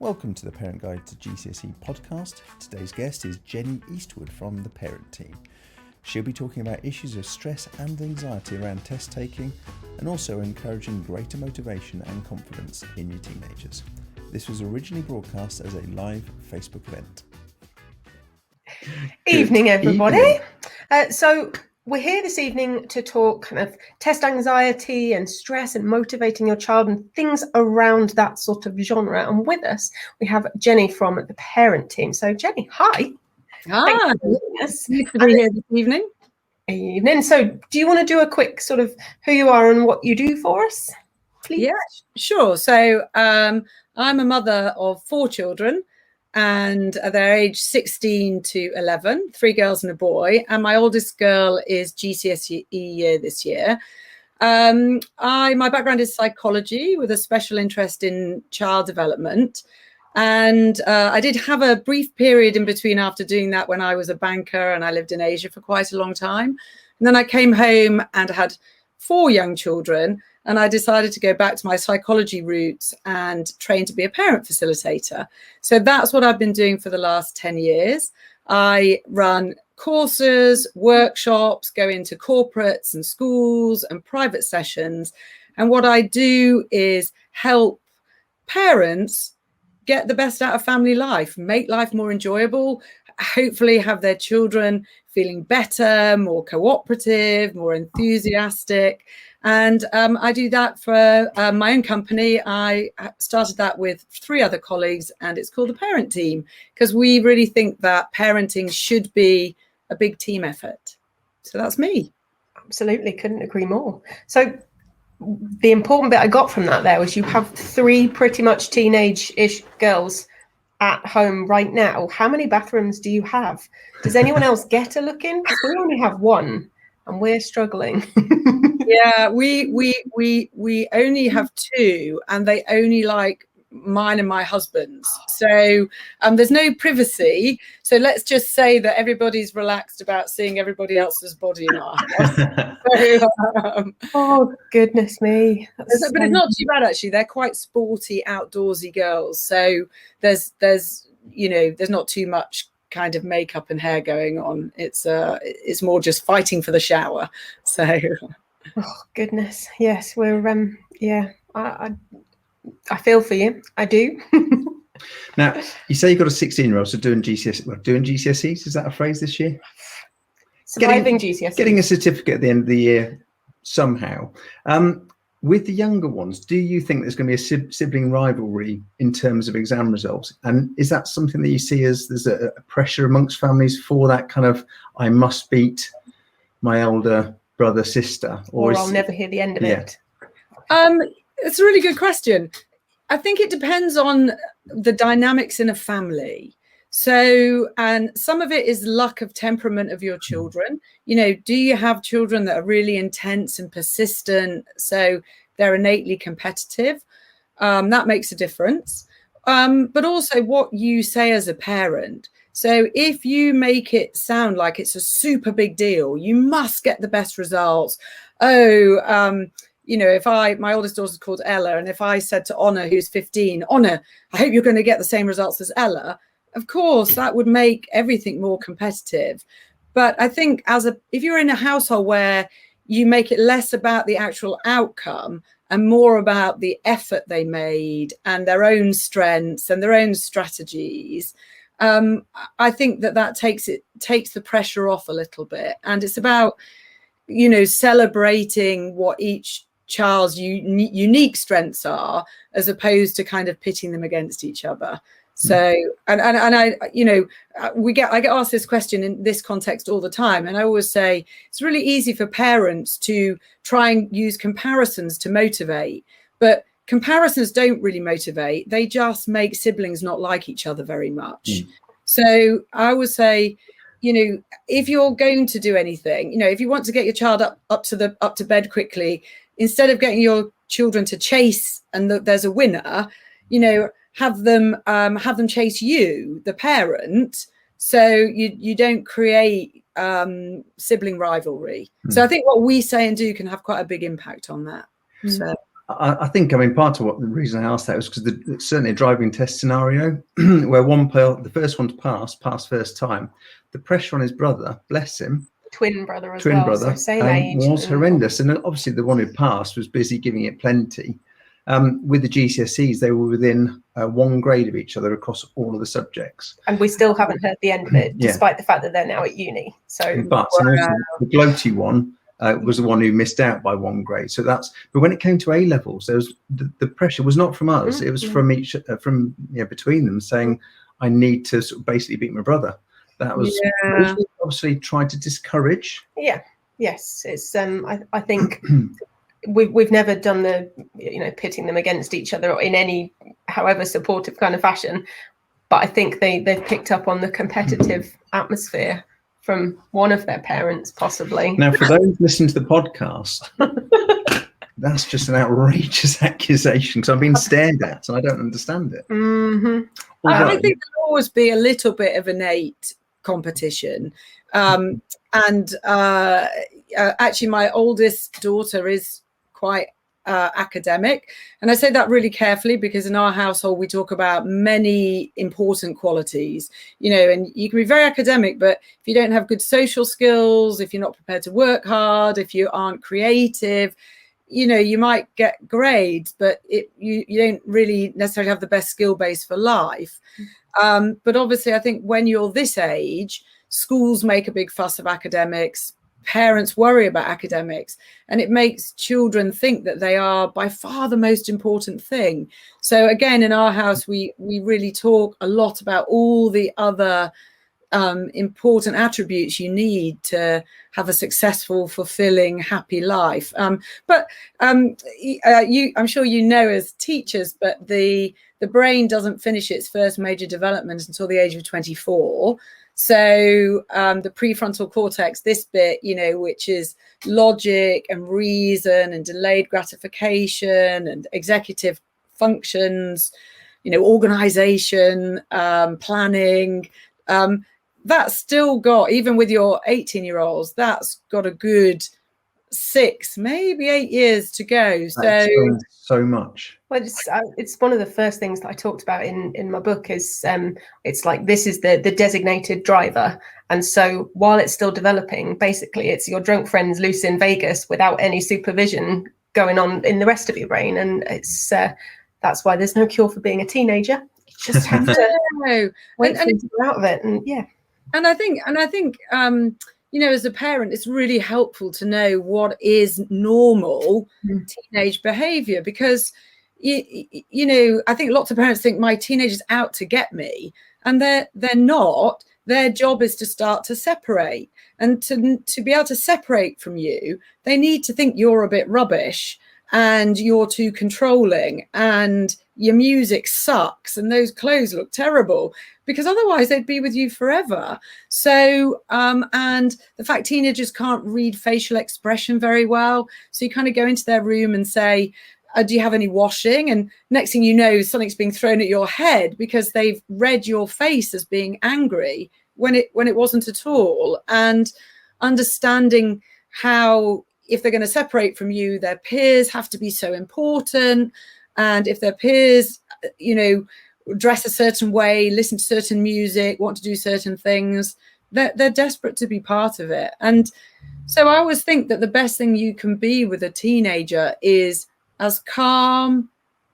Welcome to the Parent Guide to GCSE podcast. Today's guest is Jenny Eastwood from the Parent team. She'll be talking about issues of stress and anxiety around test taking and also encouraging greater motivation and confidence in your teenagers. This was originally broadcast as a live Facebook event. Evening, everybody. So we're here this evening to talk kind of test anxiety and stress and motivating your child and things around that sort of genre. And with us, we have Jenny from the Parent team. So Jenny, hi. Hi. Nice to be here this evening. Evening. So do you want to do a quick sort of who you are and what you do for us, please? Yeah, sure. So I'm a mother of 4 children. And they're aged 16 to 11, 3 girls and a boy. And my oldest girl is GCSE year this year. My background is psychology with a special interest in child development. And I did have a brief period in between after doing that when I was a banker and I lived in Asia for quite a long time. And then I came home and had 4 young children. And I decided to go back to my psychology roots and train to be a parent facilitator. So that's what I've been doing for the last 10 years. I run courses, workshops, go into corporates and schools and private sessions. And what I do is help parents get the best out of family life, make life more enjoyable, hopefully have their children feeling better, more cooperative, more enthusiastic. And I do that for my own company. I started that with 3 other colleagues, and it's called the Parent Team, because we really think that parenting should be a big team effort. So that's me. Absolutely, couldn't agree more. So the important bit I got from that there was you have 3 pretty much teenage-ish girls at home right now. How many bathrooms do you have? Does anyone else get a look in? Because we only have 1 and we're struggling. Yeah, we only have 2 and they only like mine and my husband's. So there's no privacy. So let's just say that everybody's relaxed about seeing everybody else's body in our house. Oh, goodness me. But it's not too bad, actually. They're quite sporty, outdoorsy girls. So there's not too much kind of makeup and hair going on. It's more just fighting for the shower. So oh goodness, yes, we're I feel for you. I do. Now, you say you've got a 16-year-old, so doing GCSEs, is that a phrase this year? Surviving GCSEs. Getting a certificate at the end of the year somehow. With the younger ones, do you think there's going to be a sibling rivalry in terms of exam results? And is that something that you see as there's a pressure amongst families for that kind of, I must beat my older brother, sister? Or I'll never hear the end of it? It's a really good question. I think it depends on the dynamics in a family. So, and some of it is luck of temperament of your children. Do you have children that are really intense and persistent? So they're innately competitive. That makes a difference. But also what you say as a parent. So if you make it sound like it's a super big deal, you must get the best results. If my oldest daughter's called Ella, and if I said to Honor, who's 15, Honor, I hope you're going to get the same results as Ella. Of course, that would make everything more competitive. But I think if you're in a household where you make it less about the actual outcome and more about the effort they made and their own strengths and their own strategies, I think that takes the pressure off a little bit. And it's about, celebrating what each child's unique strengths are, as opposed to kind of pitting them against each other. So, and I get asked this question in this context all the time. And I always say it's really easy for parents to try and use comparisons to motivate, but comparisons don't really motivate. They just make siblings not like each other very much. So I would say, if you're going to do anything, if you want to get your child up to bed quickly, instead of getting your children to chase and there's a winner, have them chase you, the parent, so you don't create sibling rivalry. So I think what we say and do can have quite a big impact on that. So I think, I mean, part of the reason I asked that was because it's certainly a driving test scenario where the first one to pass first time, the pressure on his brother, bless him, twin brother, so same age, was horrendous. And obviously the one who passed was busy giving it plenty. With the GCSEs, they were within 1 grade of each other across all of the subjects. And we still haven't heard the end of it, despite the fact that they're now at uni. So, but and also the gloaty one was the one who missed out by 1 grade. So but when it came to A levels, there was the pressure was not from us; it was from between them, saying, "I need to sort of basically beat my brother." That was obviously tried to discourage. Yeah. Yes. It's. I think. We've never done the pitting them against each other or in any however supportive kind of fashion, but I think they've picked up on the competitive atmosphere from one of their parents possibly. Now for those listening to the podcast, that's just an outrageous accusation because I've been stared at and I don't understand it. I think there'll always be a little bit of innate competition, and actually my oldest daughter is quite academic, and I say that really carefully because in our household we talk about many important qualities, and you can be very academic, but if you don't have good social skills, if you're not prepared to work hard, if you aren't creative, you might get grades, but you don't really necessarily have the best skill base for life. But obviously I think when you're this age, schools make a big fuss of academics, parents worry about academics, and it makes children think that they are by far the most important thing. So again, in our house, we really talk a lot about all the other important attributes you need to have a successful, fulfilling, happy life. But I'm sure as teachers, but the brain doesn't finish its first major development until the age of 24. So the prefrontal cortex, this bit, which is logic and reason and delayed gratification and executive functions, organization, planning, that's still got, even with your 18-year-olds, that's got a good 6, maybe 8 years to go. So much. Well, it's one of the first things that I talked about in my book is it's like this is the designated driver, and so while it's still developing, basically it's your drunk friends loose in Vegas without any supervision going on in the rest of your brain, and it's that's why there's no cure for being a teenager. You just have to wait for them to go out of it, and I think as a parent, it's really helpful to know what is normal teenage behavior, because, I think lots of parents think my teenager's out to get me, and they're not. Their job is to start to separate, and to be able to separate from you, they need to think you're a bit rubbish and you're too controlling and your music sucks and those clothes look terrible, because otherwise they'd be with you forever. So, and the fact teenagers can't read facial expression very well. So you kind of go into their room and say, do you have any washing? And next thing you know, something's being thrown at your head because they've read your face as being angry when it wasn't at all. And understanding how, if they're going to separate from you, their peers have to be so important. And if their peers, dress a certain way, listen to certain music, want to do certain things, they're desperate to be part of it. And so I always think that the best thing you can be with a teenager is as calm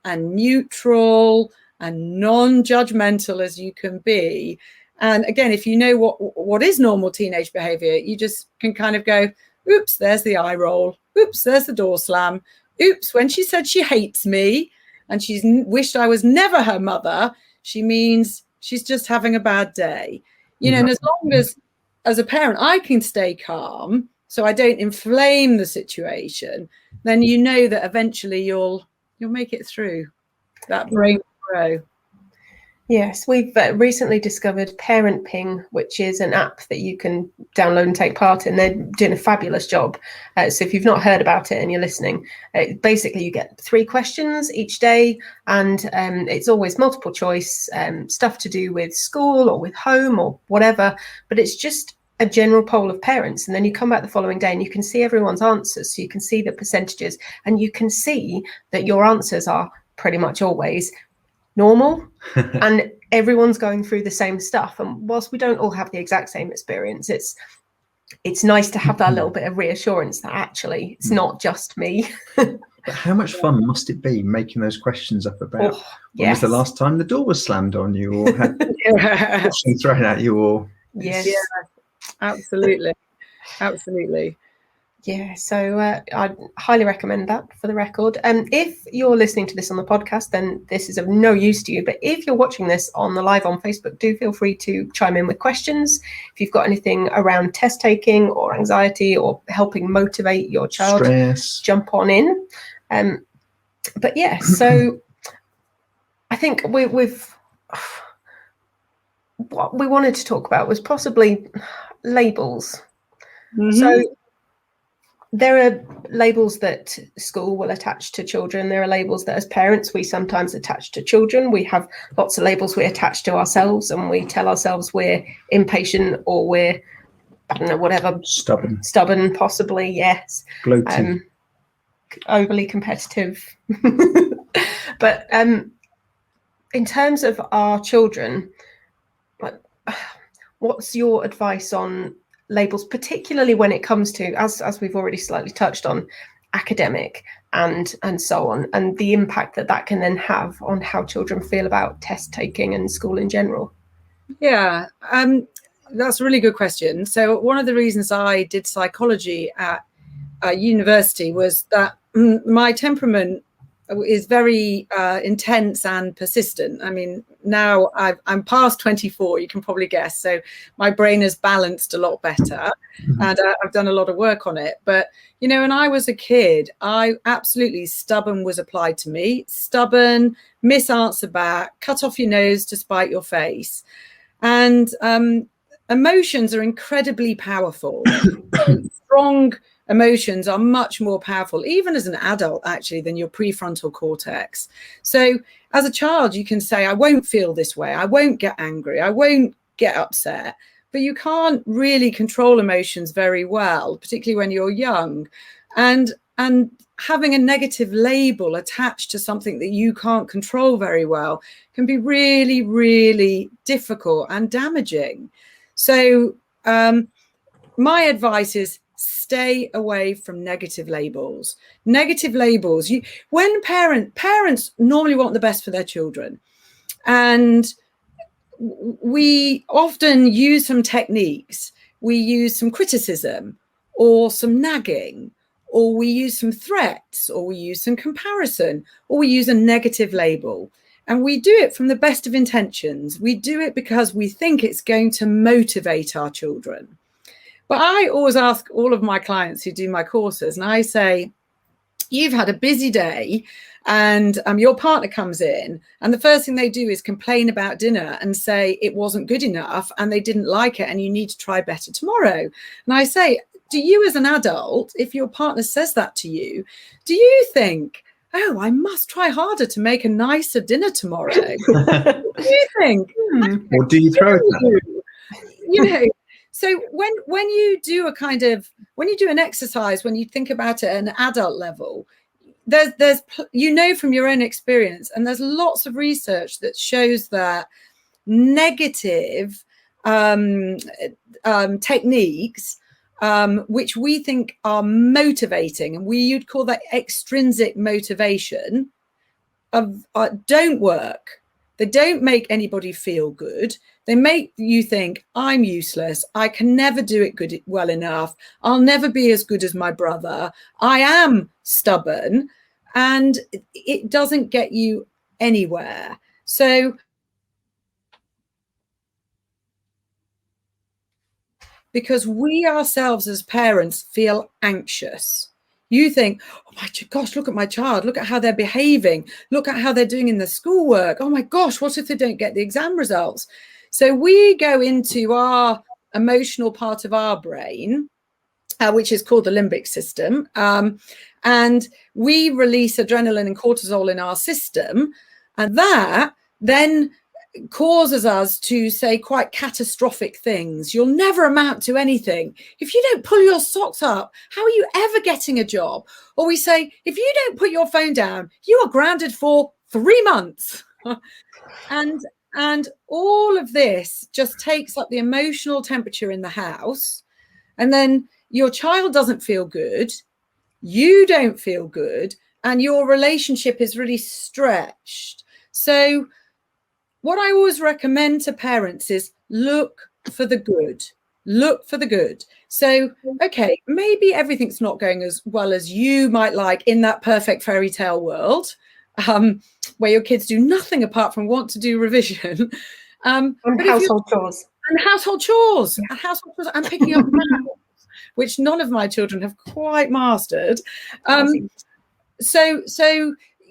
and neutral and non-judgmental as you can be. And again, if you know what is normal teenage behavior, you just can kind of go, oops, there's the eye roll. Oops, there's the door slam. Oops, when she said she hates me and she's wished I was never her mother, she means she's just having a bad day. And as long as a parent, I can stay calm so I don't inflame the situation, then that eventually you'll make it through. That brain will grow. Yes, we've recently discovered Parent Ping, which is an app that you can download and take part in. They're doing a fabulous job. So if you've not heard about it and you're listening, basically you get 3 questions each day, and it's always multiple choice, stuff to do with school or with home or whatever. But it's just a general poll of parents, and then you come back the following day and you can see everyone's answers. So you can see the percentages, and you can see that your answers are pretty much always normal and everyone's going through the same stuff. And whilst we don't all have the exact same experience, it's nice to have that little bit of reassurance that actually it's not just me. But how much fun must it be making those questions up about when was the last time the door was slammed on you, or had something thrown at you, or yes, absolutely. Yeah, so I'd highly recommend that, for the record. If you're listening to this on the podcast, then this is of no use to you. But if you're watching this on the live on Facebook, do feel free to chime in with questions. If you've got anything around test taking or anxiety or helping motivate your child, stress, jump on in. But yeah, so I think we've what we wanted to talk about was possibly labels. Mm-hmm. So there are labels that school will attach to children. There are labels that as parents we sometimes attach to children. We have lots of labels we attach to ourselves, and we tell ourselves we're impatient, or we're, I don't know, whatever. Stubborn, possibly, yes. Gloaty. Overly competitive. But in terms of our children, what's your advice on labels, particularly when it comes to, as we've already slightly touched on, academic and so on, and the impact that can then have on how children feel about test taking and school in general? Yeah, that's a really good question. So one of the reasons I did psychology at university was that my temperament is very intense and persistent. I mean, now I'm past 24, you can probably guess. So my brain has balanced a lot better, and I've done a lot of work on it. But, you know, when I was a kid, stubborn was applied to me. Stubborn, miss answer back, cut off your nose to spite your face. And emotions are incredibly powerful. Strong emotions are much more powerful, even as an adult, actually, than your prefrontal cortex. So as a child, you can say, I won't feel this way. I won't get angry. I won't get upset. But you can't really control emotions very well, particularly when you're young. And having a negative label attached to something that you can't control very well can be really, really difficult and damaging. So my advice is, stay away from negative labels. Negative labels. When parents normally want the best for their children, and we often use some techniques. We use some criticism, or some nagging, or we use some threats, or we use some comparison, or we use a negative label. And we do it from the best of intentions. We do it because we think it's going to motivate our children. But I always ask all of my clients who do my courses, and I say, you've had a busy day, and your partner comes in, and the first thing they do is complain about dinner and say it wasn't good enough and they didn't like it and you need to try better tomorrow. And I say, do you as an adult, if your partner says that to you, do you think, oh, I must try harder to make a nicer dinner tomorrow? What do you think? Or do you throw it at them? You know, so when you do an exercise, when you think about it at an adult level, there's from your own experience, and there's lots of research that shows that negative techniques, which we think are motivating, and you'd call that extrinsic motivation, don't work. They don't make anybody feel good. They make you think, I'm useless. I can never do it well enough. I'll never be as good as my brother. I am stubborn, and it doesn't get you anywhere. So because we ourselves as parents feel anxious. You think, oh my gosh, look at my child. Look at how they're behaving. Look at how they're doing in the schoolwork. Oh my gosh, what if they don't get the exam results? So we go into our emotional part of our brain, which is called the limbic system. And we release adrenaline and cortisol in our system. And that then causes us to say quite catastrophic things. You'll never amount to anything. If you don't pull your socks up, how are you ever getting a job? Or we say, if you don't put your phone down, you are grounded for 3 months. and all of this just takes up the emotional temperature in the house. And then your child doesn't feel good. You don't feel good. And your relationship is really stretched. So what I always recommend to parents is look for the good. Look for the good. So, okay, maybe everything's not going as well as you might like in that perfect fairy tale world, where your kids do nothing apart from want to do revision. And household chores. And household chores. And household chores and picking up maths, which none of my children have quite mastered. So,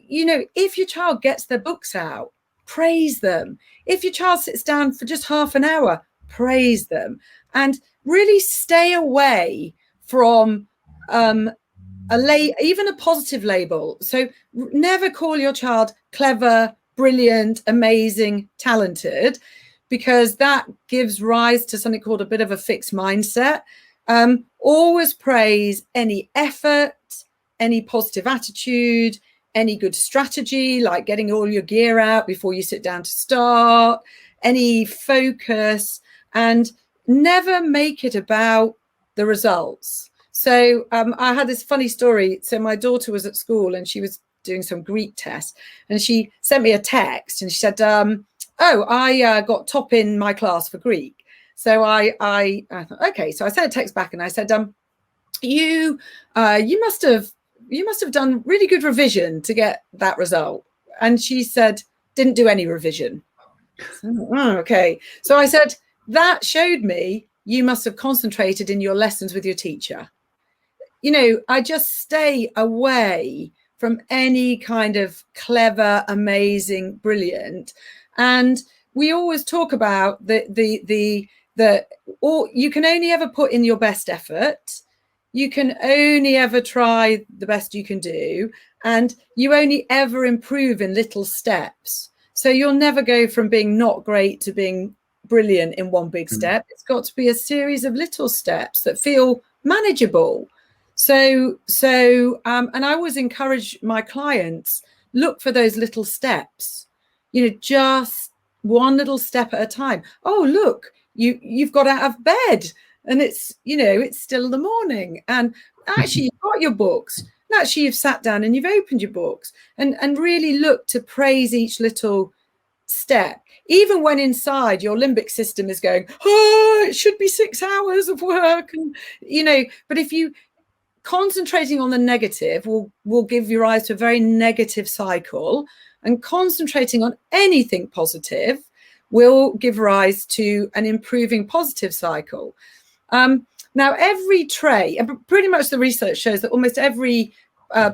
if your child gets their books out, praise them. If your child sits down for just half an hour, praise them. And really stay away from even a positive label. So never call your child clever, brilliant, amazing, talented, because that gives rise to something called a bit of a fixed mindset. Always praise any effort, any positive attitude, any good strategy, like getting all your gear out before you sit down to start, any focus, and never make it about the results. So I had this funny story. So my daughter was at school and she was doing some Greek test, and she sent me a text and she said, I got top in my class for Greek. So I thought, okay. So I sent a text back and I said, you must have done really good revision to get that result. And she said, didn't do any revision. Okay. So I said, that showed me you must have concentrated in your lessons with your teacher. I just stay away from any kind of clever, amazing, brilliant. And we always talk about or you can only ever put in your best effort. You can only ever try the best you can do, and you only ever improve in little steps. So you'll never go from being not great to being brilliant in one big step. It's got to be a series of little steps that feel manageable. So and I always encourage my clients, look for those little steps, just one little step at a time. Oh, look, you've got out of bed. And it's still the morning, and actually you've got your books, and actually you've sat down and you've opened your books, and really look to praise each little step, even when inside your limbic system is going, oh, it should be 6 hours of work. And, but if you concentrating on the negative will give you rise to a very negative cycle, and concentrating on anything positive will give rise to an improving positive cycle. Now, every trait, pretty much the research shows that almost every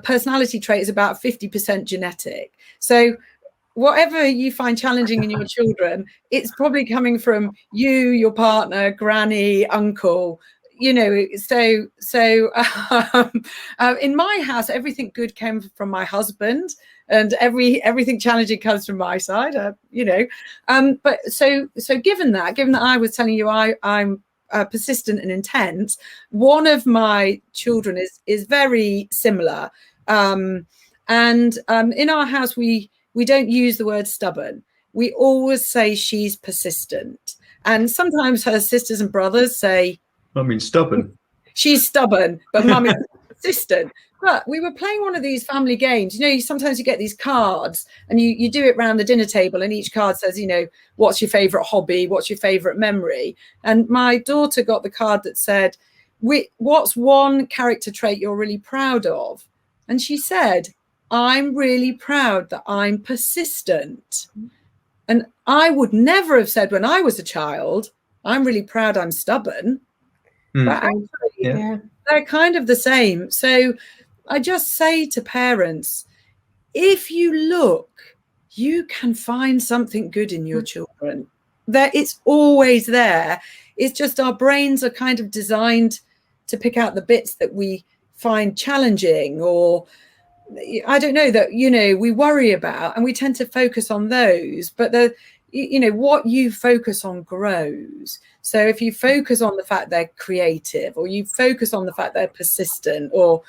personality trait is about 50% genetic. So whatever you find challenging in your children, it's probably coming from you, your partner, granny, uncle, So in my house, everything good came from my husband, and everything challenging comes from my side, But so given that I was telling you I'm persistent and intense, one of my children is very similar, and in our house we don't use the word stubborn. We always say she's persistent, and sometimes her sisters and brothers say, stubborn. She's stubborn, but Mummy's persistent. But we were playing one of these family games. Sometimes you get these cards and you do it around the dinner table, and each card says, what's your favorite hobby? What's your favorite memory? And my daughter got the card that said, what's one character trait you're really proud of? And she said, I'm really proud that I'm persistent. And I would never have said when I was a child, I'm really proud I'm stubborn. But actually, they're kind of the same. So I just say to parents, if you look, you can find something good in your children. It's always there. It's just our brains are kind of designed to pick out the bits that we find challenging, or I don't know, that we worry about, and we tend to focus on those. But what you focus on grows. So if you focus on the fact they're creative, or you focus on the fact they're persistent, or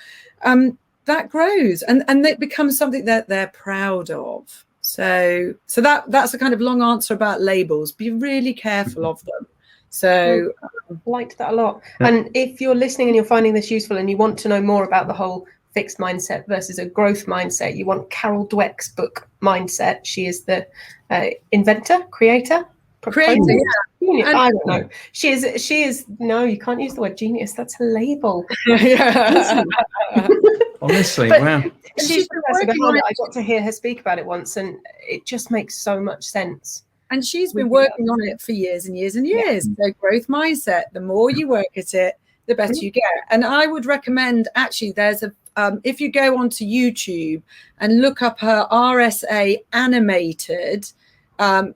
that grows, and it becomes something that they're proud of. So that's a kind of long answer about labels. Be really careful of them. So I liked that a lot. And if you're listening and you're finding this useful and you want to know more about the whole fixed mindset versus a growth mindset, you want Carol Dweck's book Mindset. She is the inventor, creator, yeah. I don't know. She is no, you can't use the word genius. That's a label. Honestly, but wow. She's I got to hear her speak about it once, and it just makes so much sense. And she's been working on it for years and years and years. Yeah. So growth mindset, the more you work at it, the better you get. And I would recommend, actually, there's a if you go onto YouTube and look up her RSA animated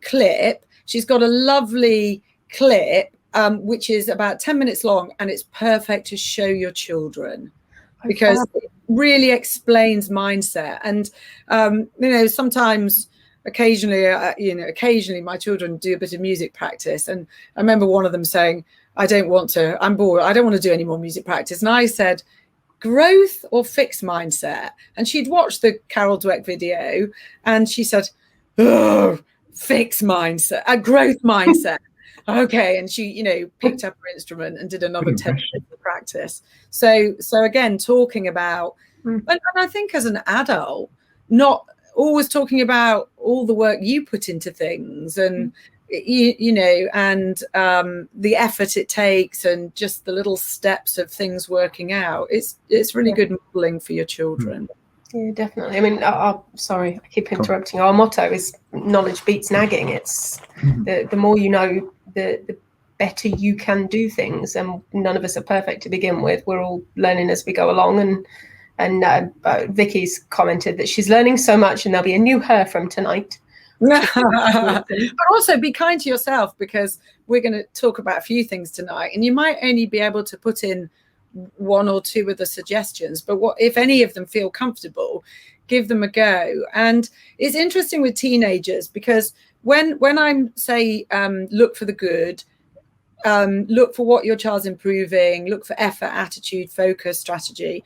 clip, she's got a lovely clip which is about 10 minutes long, and it's perfect to show your children because it really explains mindset. And sometimes occasionally my children do a bit of music practice, and I remember one of them saying, I'm bored, I don't want to do any more music practice. And I said, growth or fixed mindset? And she'd watched the Carol Dweck video, and she said, oh, fixed mindset, growth mindset. Okay. And she, picked up her instrument and did another 10 minutes of practice. So again, talking about, and I think as an adult, not always talking about all the work you put into things, and and the effort it takes, and just the little steps of things working out. It's really good modeling for your children. Yeah, definitely. I mean, sorry, I keep interrupting. Our motto is knowledge beats nagging. It's the more you know, the better you can do things. And none of us are perfect to begin with. We're all learning as we go along. And Vicky's commented that she's learning so much, and there'll be a new her from tonight. But also be kind to yourself, because we're going to talk about a few things tonight, and you might only be able to put in one or two of the suggestions, but what if any of them feel comfortable, give them a go. And it's interesting with teenagers, because when I'm say look for the good, look for what your child's improving, look for effort, attitude, focus, strategy,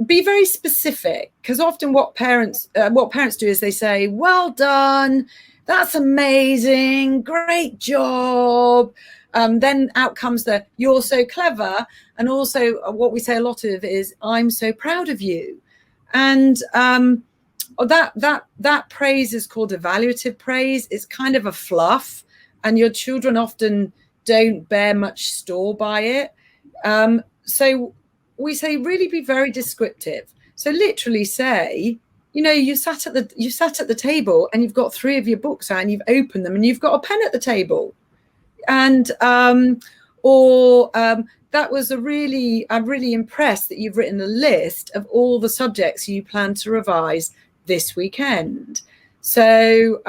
be very specific, because often what parents do is they say, well done, that's amazing, great job. Then out comes the you're so clever. And also what we say a lot of is I'm so proud of you. And that praise is called evaluative praise. It's kind of a fluff, and your children often don't bear much store by it. So we say really be very descriptive. So literally say, you sat at the table and you've got 3 of your books out and you've opened them and you've got a pen at the table. And I'm really impressed that you've written a list of all the subjects you plan to revise this weekend. So,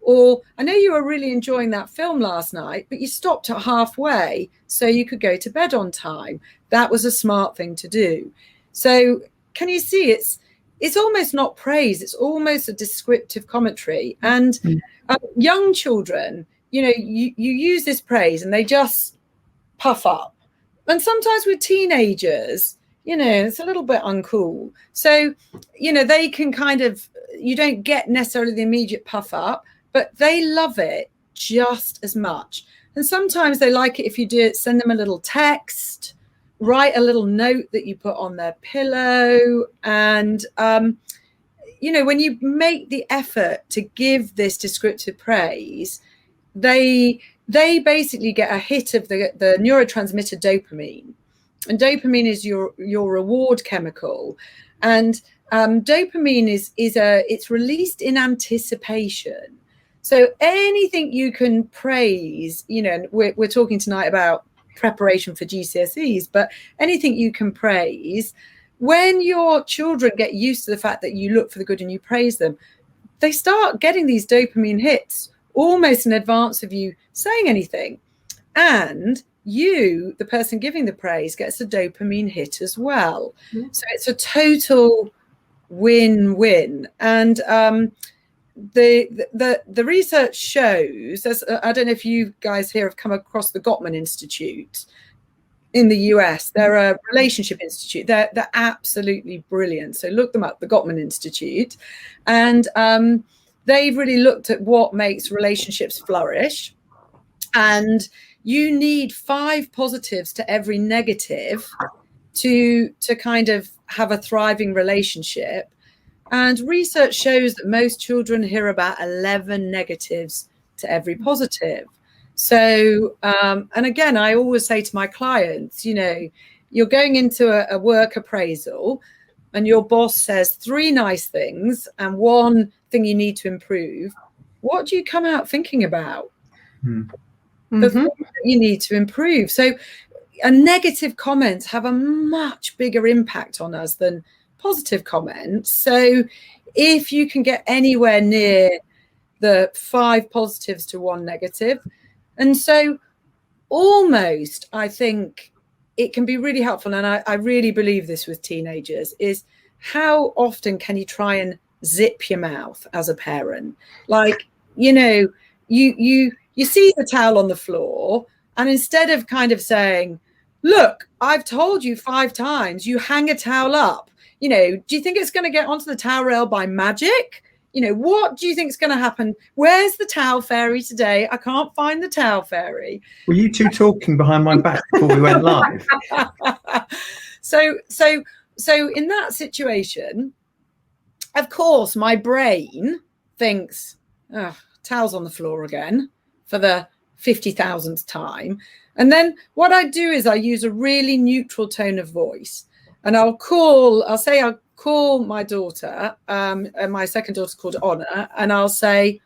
or I know you were really enjoying that film last night, but you stopped at halfway so you could go to bed on time. That was a smart thing to do. So can you see it's almost not praise, it's almost a descriptive commentary. And young children, you use this praise and they just puff up. And sometimes with teenagers, it's a little bit uncool. So, they can kind of, you don't get necessarily the immediate puff up, but they love it just as much. And sometimes they like it if you do it, send them a little text, write a little note that you put on their pillow. And, when you make the effort to give this descriptive praise, they basically get a hit of the neurotransmitter dopamine. And dopamine is your reward chemical. And dopamine it's released in anticipation. So anything you can praise, we're talking tonight about preparation for GCSEs, but anything you can praise, when your children get used to the fact that you look for the good and you praise them, they start getting these dopamine hits almost in advance of you saying anything. And you, the person giving the praise, gets a dopamine hit as well. So it's a total win-win. And the research shows, I don't know if you guys here have come across the Gottman Institute in the US. They're a relationship institute. They're absolutely brilliant. So look them up, the Gottman Institute. And they've really looked at what makes relationships flourish. And you need 5 positives to every negative to kind of have a thriving relationship. And research shows that most children hear about 11 negatives to every positive. So, and again, I always say to my clients, you know, you're going into a work appraisal and your boss says 3 nice things and 1 thing you need to improve. What do you come out thinking about? The thing that you need to improve. So negative comments have a much bigger impact on us than positive comments. So if you can get anywhere near the 5 positives to 1 negative, and so almost I think it can be really helpful, and I really believe this with teenagers, is how often can you try and zip your mouth as a parent? Like, you know, you see the towel on the floor, and instead of kind of saying, look, I've told you 5 times, you hang a towel up. You know, do you think it's going to get onto the towel rail by magic? You know, what do you think is going to happen? Where's the towel fairy today? I can't find the towel fairy. Were you two talking behind my back before we went live? So in that situation, of course, my brain thinks, oh, towels on the floor again for the 50,000th time. And then what I do is I use a really neutral tone of voice. And I'll call my daughter, and my second daughter's called Honor, and I'll say,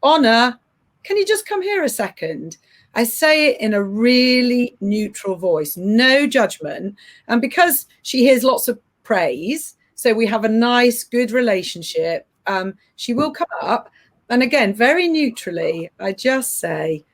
Honor, can you just come here a second? I say it in a really neutral voice, no judgment. And because she hears lots of praise, so we have a nice, good relationship, she will come up. And again, very neutrally, I just say,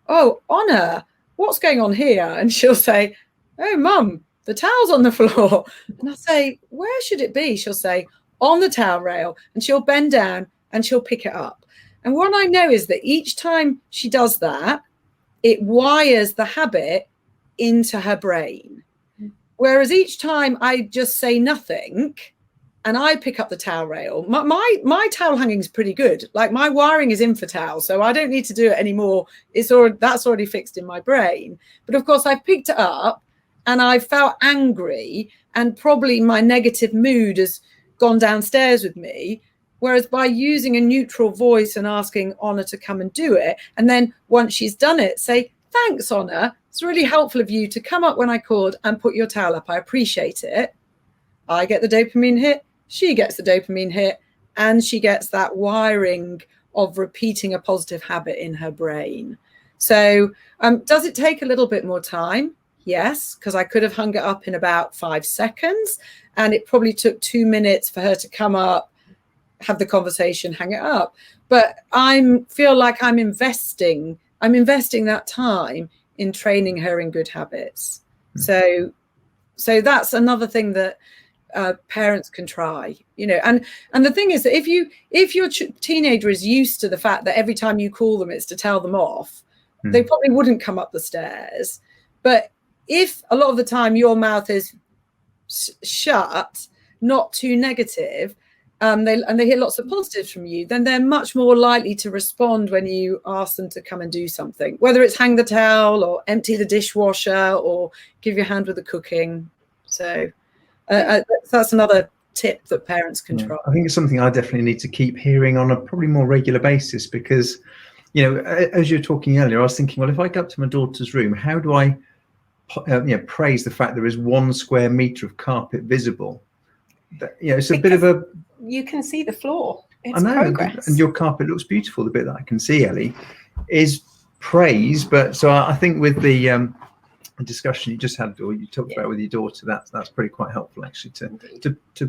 oh, Honor, what's going on here? And she'll say, oh, Mum, the towel's on the floor. And I'll say, where should it be? She'll say, on the towel rail. And she'll bend down and she'll pick it up. And what I know is that each time she does that, it wires the habit into her brain. Whereas each time I just say nothing and I pick up the towel rail, my towel hanging is pretty good. Like, my wiring is in for towel, so I don't need to do it anymore. That's already fixed in my brain. But of course, I've picked it up and I felt angry, and probably my negative mood has gone downstairs with me. Whereas by using a neutral voice and asking Honor to come and do it, and then once she's done it, say, thanks, Honor. It's really helpful of you to come up when I called and put your towel up. I appreciate it. I get the dopamine hit. She gets the dopamine hit, and she gets that wiring of repeating a positive habit in her brain. So does it take a little bit more time? Yes, because I could have hung it up in about 5 seconds, and it probably took 2 minutes for her to come up, have the conversation, hang it up. But I feel like I'm investing that time in training her in good habits. So that's another thing that parents can try, you know. And the thing is that if your teenager is used to the fact that every time you call them it's to tell them off, they probably wouldn't come up the stairs. But if a lot of the time your mouth is shut, not too negative, they hear lots of positives from you, then they're much more likely to respond when you ask them to come and do something, whether it's hang the towel or empty the dishwasher or give your hand with the cooking. So that's another tip that parents can try. I think it's something I definitely need to keep hearing on a probably more regular basis, because, you know, as you were talking earlier, I was thinking, well, if I go up to my daughter's room, how do I praise the fact there is 1 square meter of carpet visible? You know, it's a bit of a... You can see the floor. It's I know, progress. and your carpet looks beautiful. The bit that I can see, Ellie, is praise. But so I think with the discussion you just had, or you talked about with your daughter, that's pretty quite helpful actually to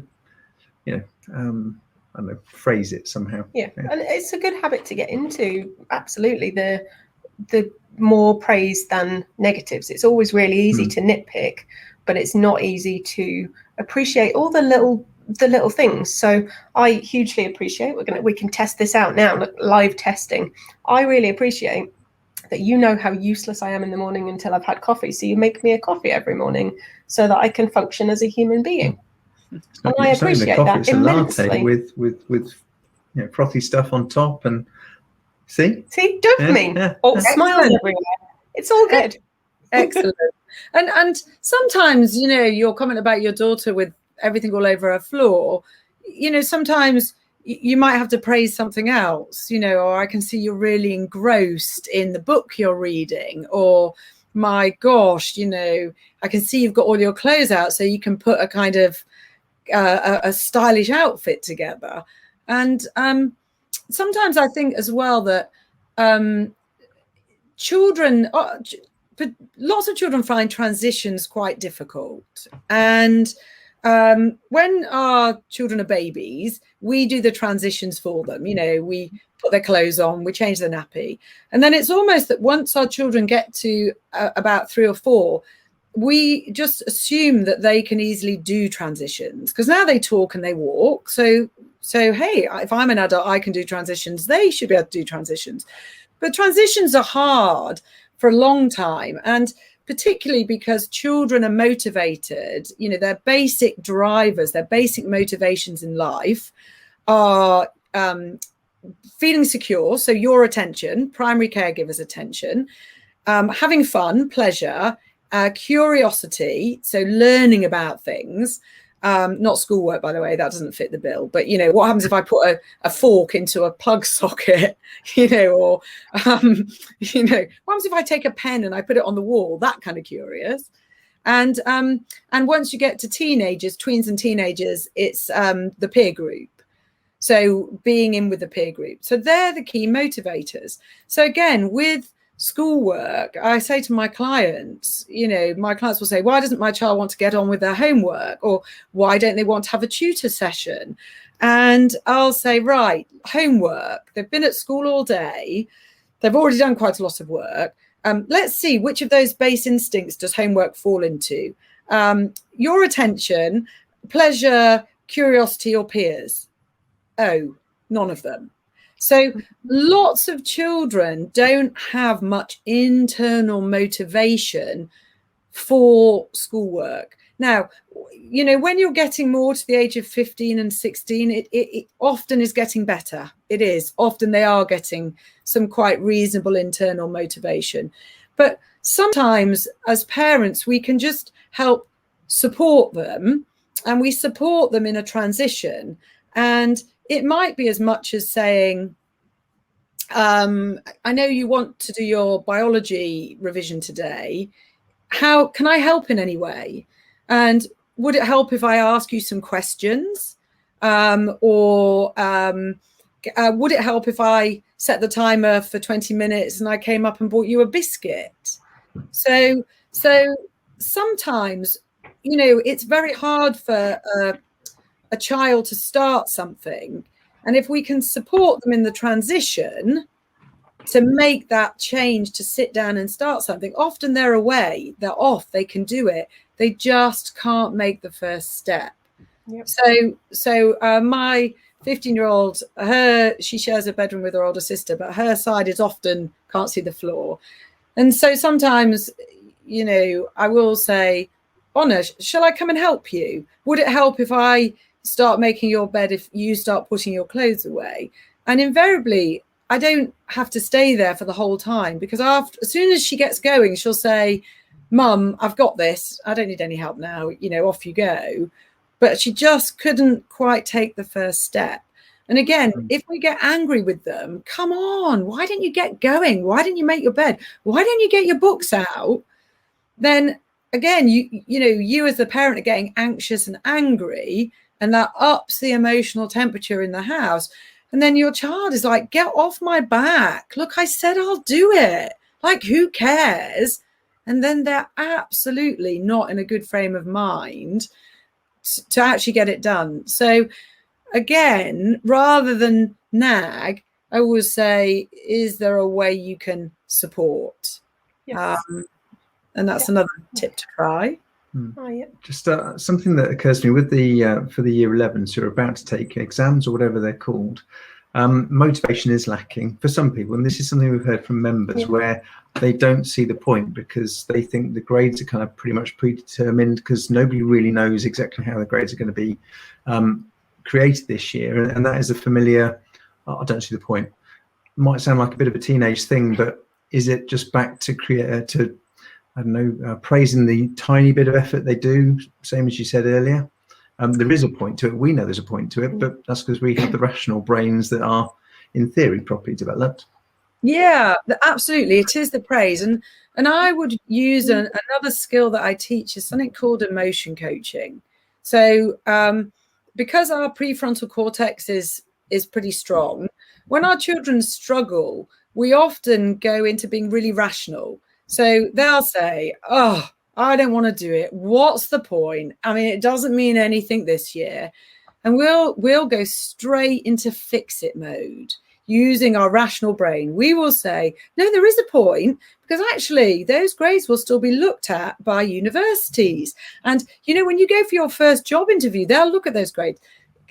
you know, I don't know, phrase it somehow. Yeah, and it's a good habit to get into. Absolutely, the more praise than negatives. It's always really easy to nitpick, but it's not easy to appreciate all the little the little things. So I hugely appreciate, we can test this out now, live testing. I really appreciate that you know how useless I am in the morning until I've had coffee. So you make me a coffee every morning so that I can function as a human being. And I appreciate that immensely. Latte with frothy stuff on top, and see dopamine, smiles everywhere. It's all good. Excellent. And sometimes, your comment about your daughter with everything all over her floor, sometimes you might have to praise something else, or I can see you're really engrossed in the book you're reading, or my gosh, I can see you've got all your clothes out so you can put a kind of a stylish outfit together. And sometimes I think as well that but lots of children find transitions quite difficult. And when our children are babies, we do the transitions for them. We put their clothes on, we change the nappy. And then it's almost that once our children get to about 3 or 4, we just assume that they can easily do transitions because now they talk and they walk. So, hey, if I'm an adult, I can do transitions. They should be able to do transitions. But transitions are hard for a long time, and particularly because children are motivated, their basic drivers, their basic motivations in life are feeling secure, so your attention, primary caregiver's attention, having fun, pleasure, curiosity, so learning about things, not schoolwork, by the way, that doesn't fit the bill. But, what happens if I put a fork into a plug socket, or, what happens if I take a pen and I put it on the wall, that kind of curious. And once you get to tweens and teenagers, it's the peer group. So being in with the peer group. So they're the key motivators. So again, with schoolwork, I say to my clients, my clients will say, why doesn't my child want to get on with their homework? Or why don't they want to have a tutor session? And I'll say, right, homework, they've been at school all day, they've already done quite a lot of work. Let's see, which of those base instincts does homework fall into? Your attention, pleasure, curiosity, or peers? Oh, none of them. So lots of children don't have much internal motivation for schoolwork. Now, when you're getting more to the age of 15 and 16, it often is getting better. It is. Often they are getting some quite reasonable internal motivation. But sometimes as parents, we can just help support them, and we support them in a transition. And it might be as much as saying, I know you want to do your biology revision today. How can I help in any way? And would it help if I ask you some questions? Or would it help if I set the timer for 20 minutes and I came up and bought you a biscuit? So sometimes, it's very hard for a child to start something. And if we can support them in the transition to make that change, to sit down and start something, often they're away, they're off, they can do it. They just can't make the first step. Yep. So my 15-year-old, she shares a bedroom with her older sister, but her side is often can't see the floor. And so sometimes, I will say, Honor, shall I come and help you? Would it help if I start making your bed if you start putting your clothes away? And invariably, I don't have to stay there for the whole time, because as soon as she gets going, she'll say, Mum, I've got this. I don't need any help now. Off you go. But she just couldn't quite take the first step. And again, if we get angry with them, come on, why didn't you get going? Why didn't you make your bed? Why don't you get your books out? Then again, you as the parent are getting anxious and angry, and that ups the emotional temperature in the house. And then your child is like, get off my back. Look, I said I'll do it. Like, who cares? And then they're absolutely not in a good frame of mind to actually get it done. So again, rather than nag, I always say, is there a way you can support? Yes. And that's another tip to try. Oh, yeah. Just something that occurs to me with the for the year 11s who are about to take exams or whatever they're called. Motivation is lacking for some people, and this is something we've heard from members where they don't see the point because they think the grades are kind of pretty much predetermined because nobody really knows exactly how the grades are going to be created this year, and that is a familiar. I don't see the point. Might sound like a bit of a teenage thing, but is it just back to I don't know, praising the tiny bit of effort they do, same as you said earlier? There is a point to it. We know there's a point to it, but that's because we have the rational brains that are, in theory, properly developed. Yeah, absolutely. It is the praise. And I would use another skill that I teach is something called emotion coaching. So because our prefrontal cortex is pretty strong, when our children struggle, we often go into being really rational. So they'll say, oh, I don't want to do it. What's the point? I mean, it doesn't mean anything this year. And we'll go straight into fix-it mode using our rational brain. We will say, no, there is a point because actually those grades will still be looked at by universities. And, you know, when you go for your first job interview, they'll look at those grades.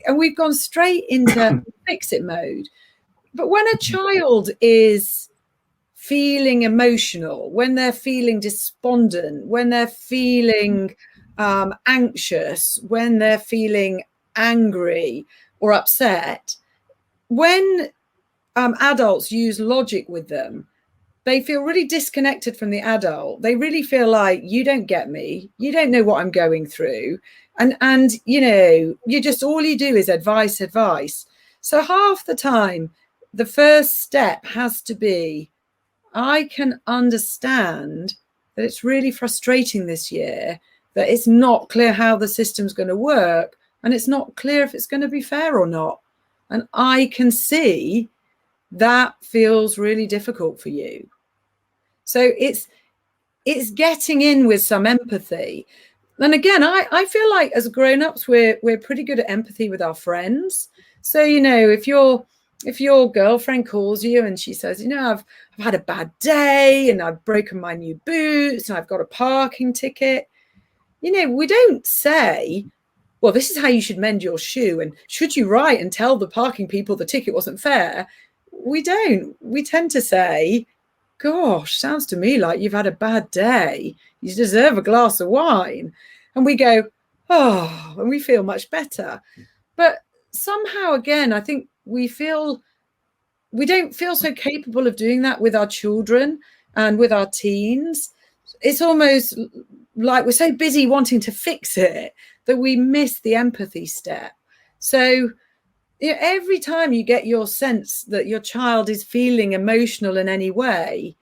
And we've gone straight into fix-it mode. But when a child is feeling emotional, when they're feeling despondent, when they're feeling anxious, when they're feeling angry or upset, when adults use logic with them, they feel really disconnected from the adult. They really feel like, you don't get me, you don't know what I'm going through, and you know, you just, all you do is advice. So half the time the first step has to be, I can understand that it's really frustrating this year, that it's not clear how the system's going to work, and it's not clear if it's going to be fair or not. And I can see that feels really difficult for you. So it's getting in with some empathy. And again, I feel like as grown-ups, we're pretty good at empathy with our friends. So, you know, if your girlfriend calls you and she says, you know, I've had a bad day and I've broken my new boots and I've got a parking ticket, you know, we don't say, well, this is how you should mend your shoe, and should you write and tell the parking people the ticket wasn't fair? We don't. We tend to say, gosh, sounds to me like you've had a bad day. You deserve a glass of wine. And we go, oh, and we feel much better. But somehow, again, I think we don't feel so capable of doing that with our children and with our teens. It's almost like we're so busy wanting to fix it that we miss the empathy step. So, you know, every time you get your sense that your child is feeling emotional in any way,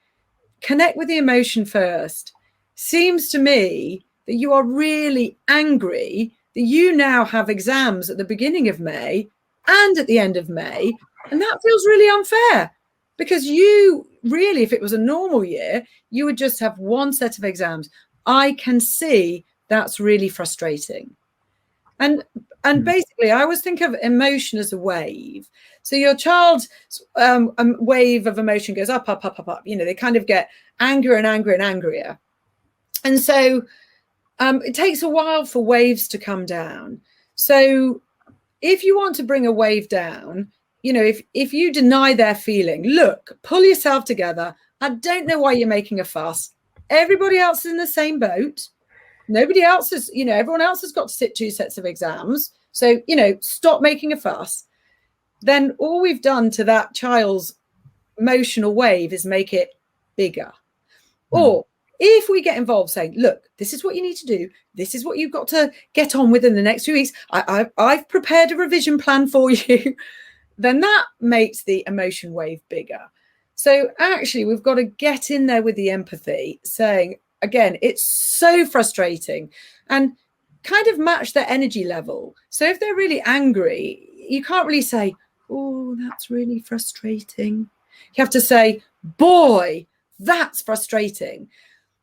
connect with the emotion first. Seems to me that you are really angry that you now have exams at the beginning of May and at the end of May, and that feels really unfair because you really, if it was a normal year, you would just have one set of exams. I can see that's really frustrating. And basically, I always think of emotion as a wave. So your child's wave of emotion goes up, up, up, up, up. You know, they kind of get angrier and angrier and angrier. And so it takes a while for waves to come down. So if you want to bring a wave down, you know, if you deny their feeling, look, pull yourself together. I don't know why you're making a fuss. Everybody else is in the same boat. Nobody else is, you know, everyone else has got to sit 2 sets of exams. So, you know, stop making a fuss. Then all we've done to that child's emotional wave is make it bigger. Or if we get involved saying, look, this is what you need to do. This is what you've got to get on with in the next few weeks. I've prepared a revision plan for you. Then that makes the emotion wave bigger. So actually, we've got to get in there with the empathy, saying, again, it's so frustrating, and kind of match their energy level. So if they're really angry, you can't really say, oh, that's really frustrating. You have to say, boy, that's frustrating.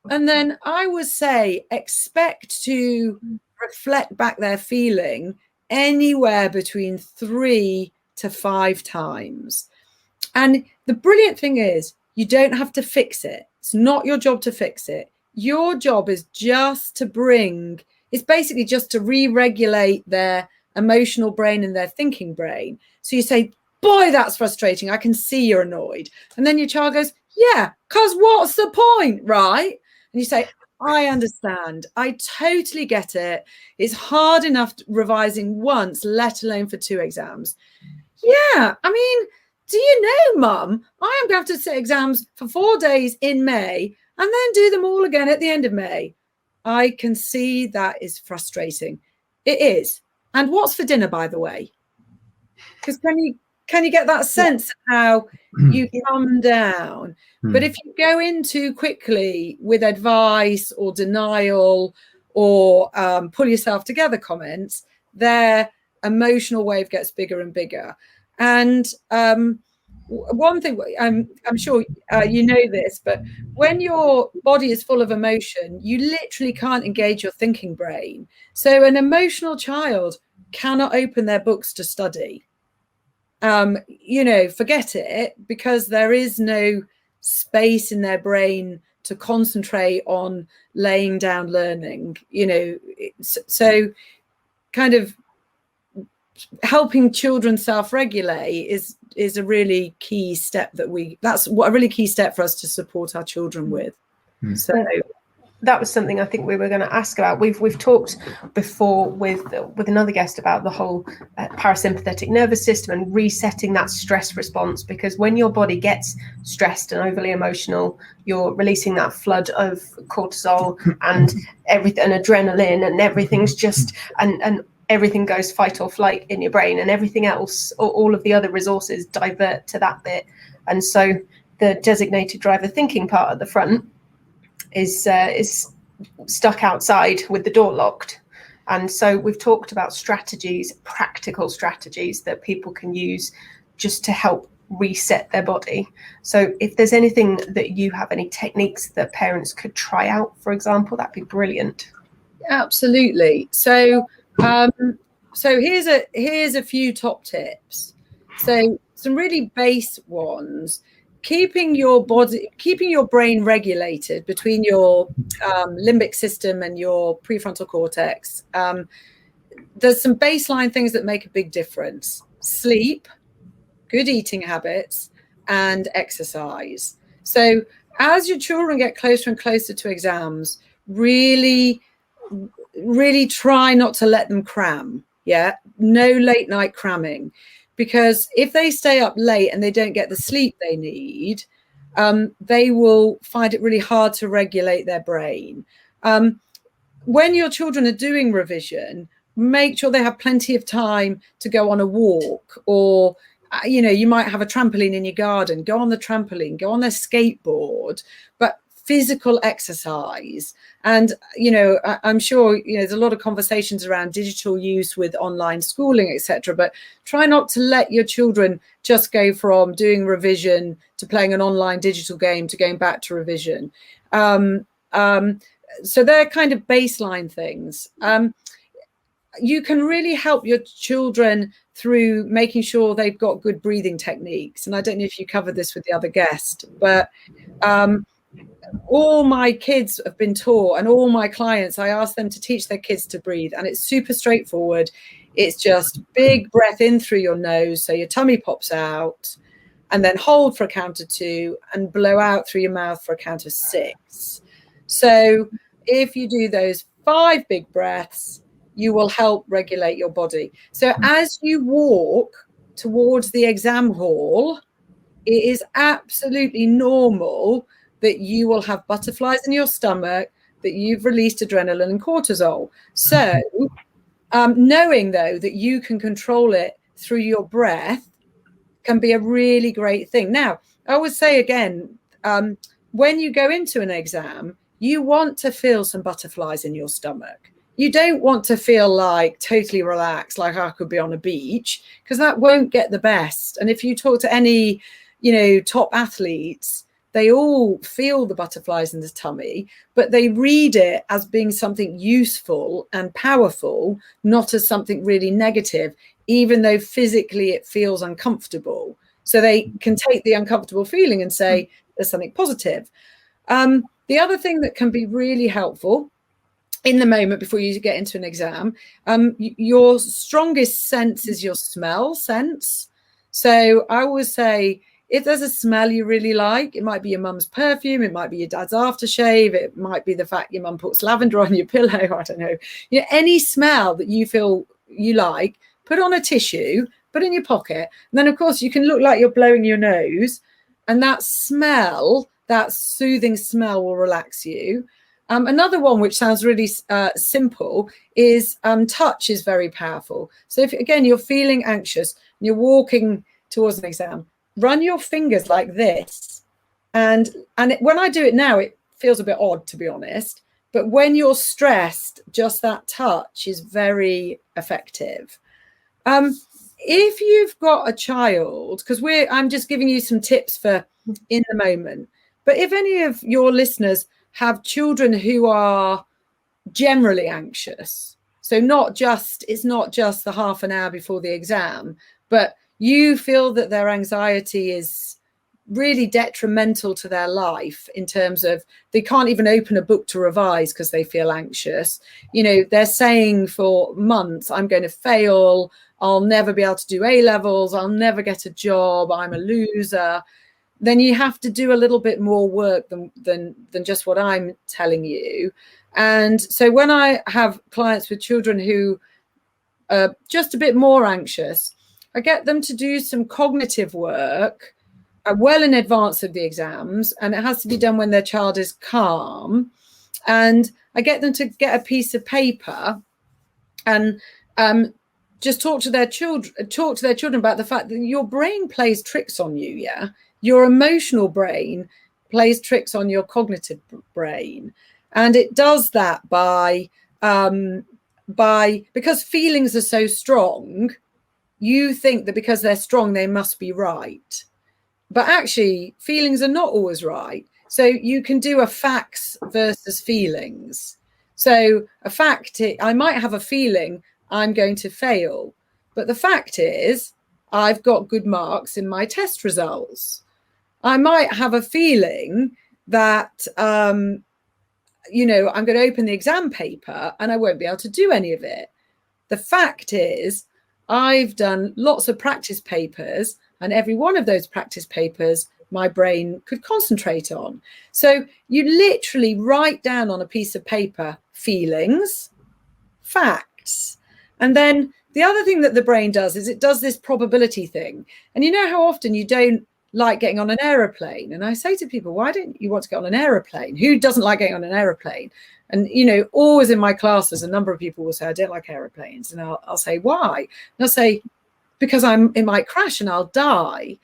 And then I would say, expect to reflect back their feeling anywhere between 3 to 5 times. And the brilliant thing is, you don't have to fix it. It's not your job to fix it. your job is just to it's basically just to re-regulate their emotional brain and their thinking brain. So you say, boy, that's frustrating. I can see you're annoyed. And then your child goes, yeah, because what's the point, right? And you say, I understand. I totally get it. It's hard enough revising once, let alone for 2 exams. Yeah, I mean, do you know, Mum, I am going to have to sit exams for 4 days in May and then do them all again at the end of May. I can see that is frustrating. It is. And what's for dinner, by the way? Because can you get that sense of how you calm down? But if you go in too quickly with advice or denial or pull yourself together comments, their emotional wave gets bigger and bigger. And one thing, I'm sure you know this, but when your body is full of emotion, you literally can't engage your thinking brain. So an emotional child cannot open their books to study. Forget it, because there is no space in their brain to concentrate on laying down learning, so kind of helping children self-regulate is a really key step that's a really key step for us to support our children with. So that was something I think we were going to ask about. We've talked before with another guest about the whole parasympathetic nervous system and resetting that stress response, because when your body gets stressed and overly emotional, you're releasing that flood of cortisol and everything, and adrenaline, and everything's just and everything goes fight or flight in your brain, and everything else, all of the other resources divert to that bit. And so the designated driver thinking part at the front is stuck outside with the door locked. And so we've talked about strategies, practical strategies that people can use just to help reset their body. So if there's anything that you have, any techniques that parents could try out, for example, that'd be brilliant. Absolutely. So here's a few top tips. So some really base ones. Keeping your brain regulated between your limbic system and your prefrontal cortex. There's some baseline things that make a big difference: sleep, good eating habits, and exercise. So as your children get closer and closer to exams, really try not to let them cram. Yeah, no late night cramming. Because if they stay up late and they don't get the sleep they need, they will find it really hard to regulate their brain. When your children are doing revision, make sure they have plenty of time to go on a walk, or, you might have a trampoline in your garden, go on the trampoline, go on their skateboard, but physical exercise. And, I'm sure, there's a lot of conversations around digital use with online schooling, etc. But try not to let your children just go from doing revision to playing an online digital game to going back to revision. So they're kind of baseline things. You can really help your children through making sure they've got good breathing techniques. And I don't know if you covered this with the other guest, but all my kids have been taught, and all my clients, I ask them to teach their kids to breathe, and it's super straightforward. It's just big breath in through your nose so your tummy pops out, and then hold for a count of 2 and blow out through your mouth for a count of 6. So if you do those 5 big breaths, you will help regulate your body. So as you walk towards the exam hall, it is absolutely normal that you will have butterflies in your stomach, that you've released adrenaline and cortisol. So knowing, though, that you can control it through your breath can be a really great thing. Now, I would say again, when you go into an exam, you want to feel some butterflies in your stomach. You don't want to feel like totally relaxed, like I could be on a beach, because that won't get the best. And if you talk to any, top athletes, they all feel the butterflies in the tummy, but they read it as being something useful and powerful, not as something really negative, even though physically it feels uncomfortable. So they can take the uncomfortable feeling and say there's something positive. The other thing that can be really helpful in the moment before you get into an exam, your strongest sense is your smell sense. So I always say, if there's a smell you really like, it might be your mum's perfume, it might be your dad's aftershave, it might be the fact your mum puts lavender on your pillow, I don't know. Any smell that you feel you like, put on a tissue, put in your pocket. And then, of course, you can look like you're blowing your nose. And that smell, that soothing smell will relax you. Another one, which sounds really simple, is touch is very powerful. So if, again, you're feeling anxious and you're walking towards an exam, run your fingers like this. And when I do it now, it feels a bit odd, to be honest. But when you're stressed, just that touch is very effective. If you've got a child, because I'm just giving you some tips for in the moment, but if any of your listeners have children who are generally anxious, so it's not just the half an hour before the exam, but you feel that their anxiety is really detrimental to their life in terms of they can't even open a book to revise because they feel anxious. They're saying for months, I'm going to fail. I'll never be able to do A-levels. I'll never get a job. I'm a loser. Then you have to do a little bit more work than just what I'm telling you. And so when I have clients with children who are just a bit more anxious, I get them to do some cognitive work well in advance of the exams, and it has to be done when their child is calm. And I get them to get a piece of paper and just talk to their children about the fact that your brain plays tricks on you. Yeah, your emotional brain plays tricks on your cognitive brain, and it does that by because feelings are so strong. You think that because they're strong, they must be right. But actually, feelings are not always right. So you can do a facts versus feelings. So a fact, I might have a feeling I'm going to fail. But the fact is, I've got good marks in my test results. I might have a feeling that, I'm going to open the exam paper and I won't be able to do any of it. The fact is, I've done lots of practice papers, and every one of those practice papers, my brain could concentrate on. So you literally write down on a piece of paper feelings, facts. And then the other thing that the brain does is it does this probability thing. And you know how often you don't like getting on an aeroplane? And I say to people, why don't you want to get on an aeroplane? Who doesn't like getting on an aeroplane? And, always in my classes, a number of people will say, I don't like aeroplanes. And I'll say, why? And I'll say, because it might crash and I'll die.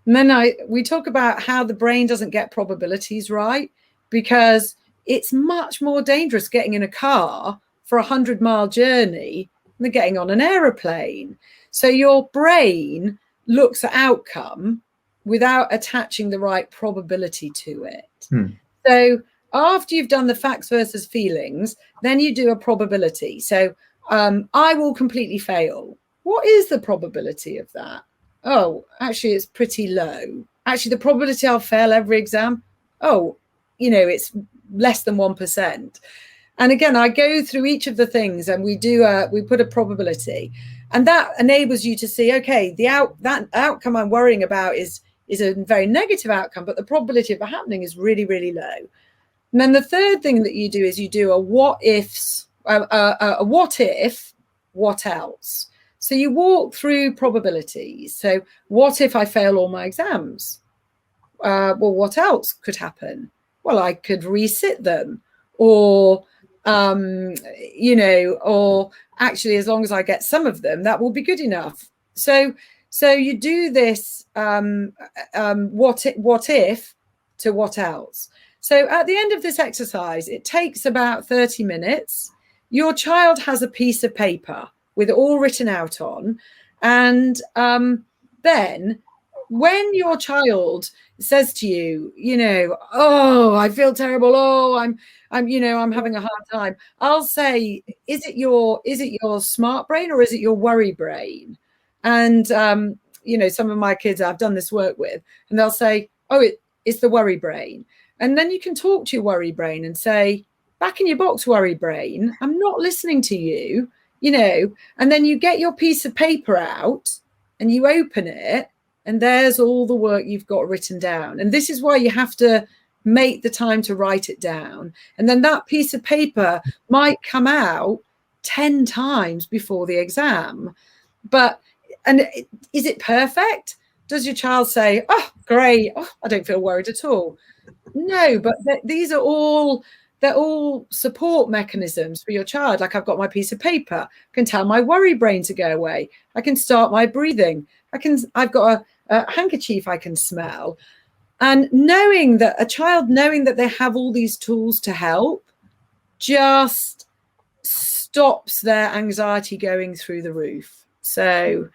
And then we talk about how the brain doesn't get probabilities right, because it's much more dangerous getting in a car for 100-mile journey than getting on an aeroplane. So your brain looks at outcome without attaching the right probability to it. So after you've done the facts versus feelings, then you do a probability. So I will completely fail. What is the probability of that? Oh, actually, it's pretty low. Actually, the probability I'll fail every exam, it's less than 1%. And again, I go through each of the things and we put a probability. And that enables you to see, okay, that outcome I'm worrying about is a very negative outcome, but the probability of it happening is really, really low. And then the third thing that you do is you do a what if, what else? So you walk through probabilities. So what if I fail all my exams? Well, what else could happen? Well, I could resit them, or actually, as long as I get some of them, that will be good enough. So you do this what if to what else. So at the end of this exercise, it takes about 30 minutes. Your child has a piece of paper with it all written out on. And then when your child says to you, oh, I feel terrible. Oh, I'm having a hard time. I'll say, is it your smart brain or is it your worry brain? And, some of my kids I've done this work with, and they'll say, oh, it's the worry brain. And then you can talk to your worry brain and say, back in your box, worry brain, I'm not listening to you, and then you get your piece of paper out and you open it, and there's all the work you've got written down. And this is why you have to make the time to write it down. And then that piece of paper might come out 10 times before the exam. And is it perfect? Does your child say, oh, great, oh, I don't feel worried at all? No, but these are all, they're all support mechanisms for your child. Like, I've got my piece of paper, I can tell my worry brain to go away. I can start my breathing. I've got a handkerchief I can smell. And knowing that they have all these tools to help just stops their anxiety going through the roof. So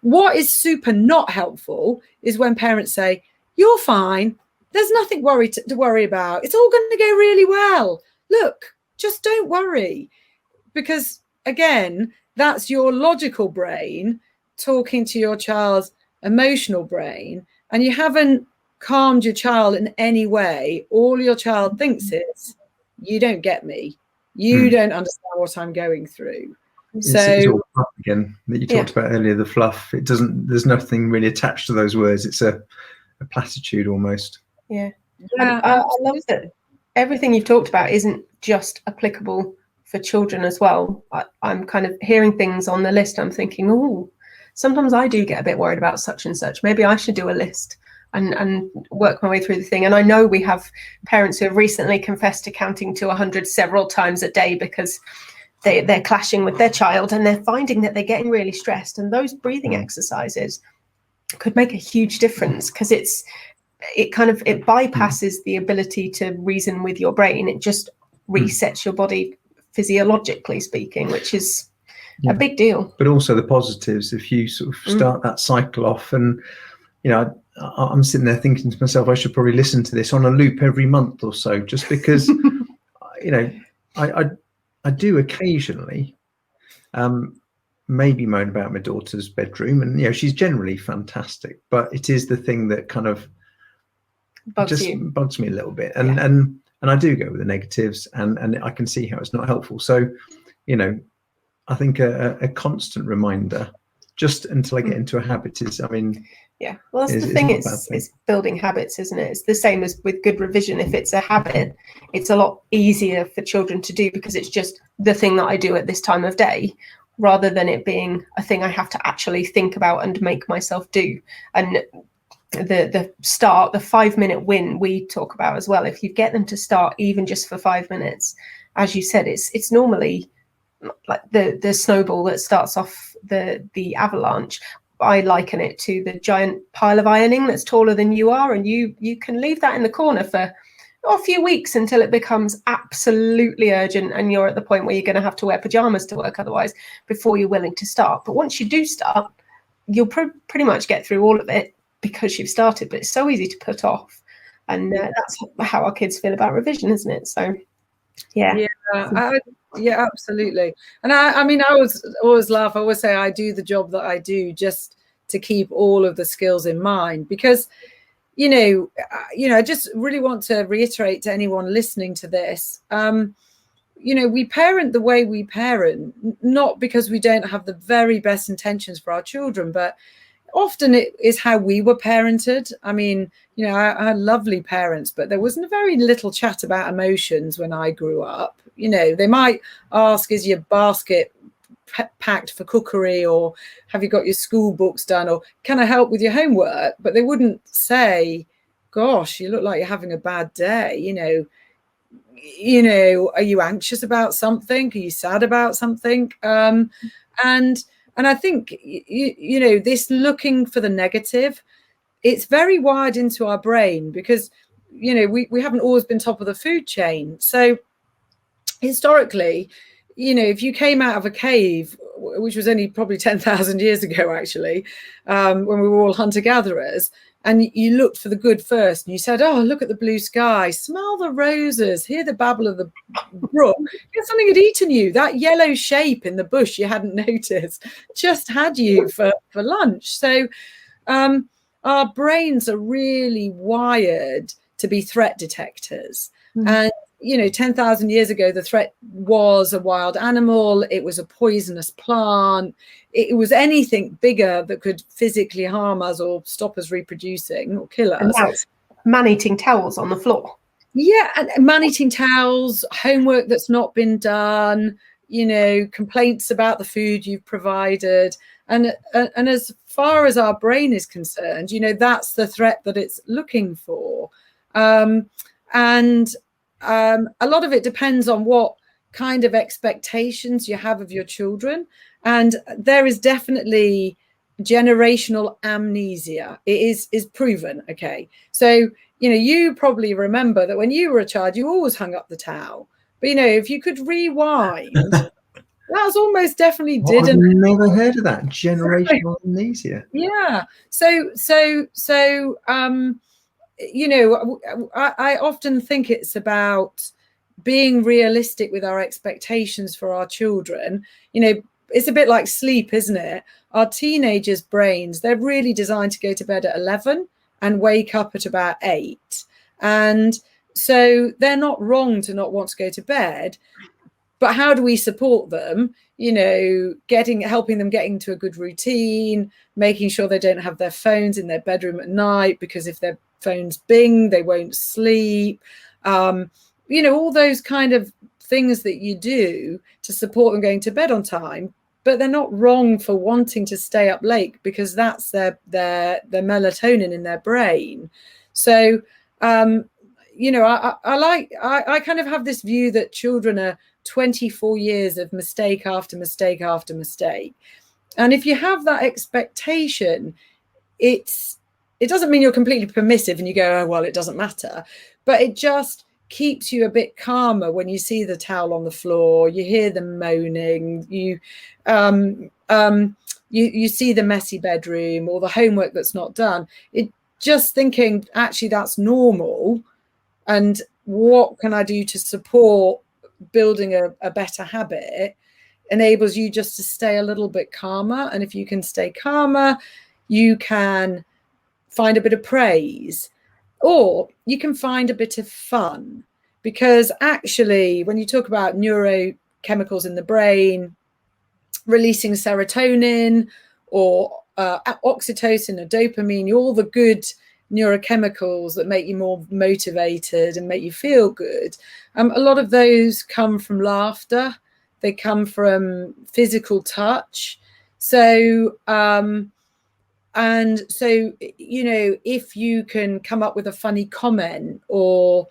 what is super not helpful is when parents say, you're fine, there's nothing to worry about, it's all going to go really well, look, just don't worry. Because again, that's your logical brain talking to your child's emotional brain, and you haven't calmed your child in any way. All your child thinks is, you don't get me, you don't understand what I'm going through. It's all fluff again that you talked about earlier, the fluff. There's nothing really attached to those words. It's a platitude almost. Yeah. I love that everything you've talked about isn't just applicable for children as well. I'm kind of hearing things on the list. I'm thinking, oh, sometimes I do get a bit worried about such and such. Maybe I should do a list and work my way through the thing. And I know we have parents who have recently confessed to counting to 100 several times a day because they're clashing with their child and they're finding that they're getting really stressed. And those breathing exercises could make a huge difference, because it bypasses the ability to reason with your brain. It just resets your body physiologically speaking, which is a big deal. But also the positives, if you sort of start that cycle off, and I'm sitting there thinking to myself, I should probably listen to this on a loop every month or so, just because I do occasionally maybe moan about my daughter's bedroom, and she's generally fantastic, but it is the thing that kind of bugs me a little bit, and I do go with the negatives, and I can see how it's not helpful. So I think a constant reminder, just until I get into a habit, is, well, that's the thing, it's building habits, isn't it? It's the same as with good revision. If it's a habit, it's a lot easier for children to do, because it's just the thing that I do at this time of day, rather than it being a thing I have to actually think about and make myself do. And the 5-minute win we talk about as well, if you get them to start even just for 5 minutes, as you said, it's normally like the snowball that starts off the avalanche. I liken it to the giant pile of ironing that's taller than you are, and you can leave that in the corner for a few weeks until it becomes absolutely urgent and you're at the point where you're going to have to wear pajamas to work otherwise before you're willing to start. But once you do start, you'll pretty much get through all of it because you've started. But it's so easy to put off, and that's how our kids feel about revision, isn't it? So yeah, absolutely. And I mean, I always laugh. I always say I do the job that I do just to keep all of the skills in mind, because I just really want to reiterate to anyone listening to this, we parent the way we parent, not because we don't have the very best intentions for our children, but often it is how we were parented. I mean, I had lovely parents, but there wasn't very little chat about emotions when I grew up. They might ask, is your basket packed for cookery, or have you got your school books done, or can I help with your homework? But they wouldn't say, gosh, you look like you're having a bad day. Are you anxious about something? Are you sad about something? And I think, this looking for the negative, it's very wired into our brain, because, we haven't always been top of the food chain. So historically, if you came out of a cave, which was only probably 10,000 years ago, actually, when we were all hunter-gatherers, and you looked for the good first, and you said, oh, look at the blue sky, smell the roses, hear the babble of the brook, something had eaten you. That yellow shape in the bush you hadn't noticed just had you for lunch. So our brains are really wired to be threat detectors. And 10,000 years ago, the threat was a wild animal, it was a poisonous plant, it was anything bigger that could physically harm us or stop us reproducing or kill us. And now it's man-eating towels on the floor. Yeah, and man-eating towels, homework that's not been done, complaints about the food you've provided. And as far as our brain is concerned, that's the threat that it's looking for. And a lot of it depends on what kind of expectations you have of your children. And there is definitely generational amnesia. It is proven. Okay. So, you probably remember that when you were a child, you always hung up the towel. But, if you could rewind, that was almost definitely I've never heard of that. Generational amnesia. Yeah. So, I often think it's about being realistic with our expectations for our children. It's a bit like sleep, isn't it? Our teenagers' brains, they're really designed to go to bed at 11 and wake up at about 8. And so they're not wrong to not want to go to bed. But how do we support them? Helping them get into a good routine, making sure they don't have their phones in their bedroom at night, because if their phones bing, they won't sleep. All those kind of things that you do to support them going to bed on time. But they're not wrong for wanting to stay up late, because that's their melatonin in their brain. So, I kind of have this view that children are 24 years of mistake after mistake after mistake. And if you have that expectation, it doesn't mean you're completely permissive and you go, oh, well, it doesn't matter. But it just keeps you a bit calmer when you see the towel on the floor, you hear them moaning, you see the messy bedroom or the homework that's not done. It just thinking, actually, that's normal. And what can I do to support building a better habit enables you just to stay a little bit calmer. And if you can stay calmer, you can find a bit of praise, or you can find a bit of fun. Because actually, when you talk about neurochemicals in the brain, releasing serotonin or oxytocin or dopamine, all the good neurochemicals that make you more motivated and make you feel good, a lot of those come from laughter. They come from physical touch. So if you can come up with a funny comment, or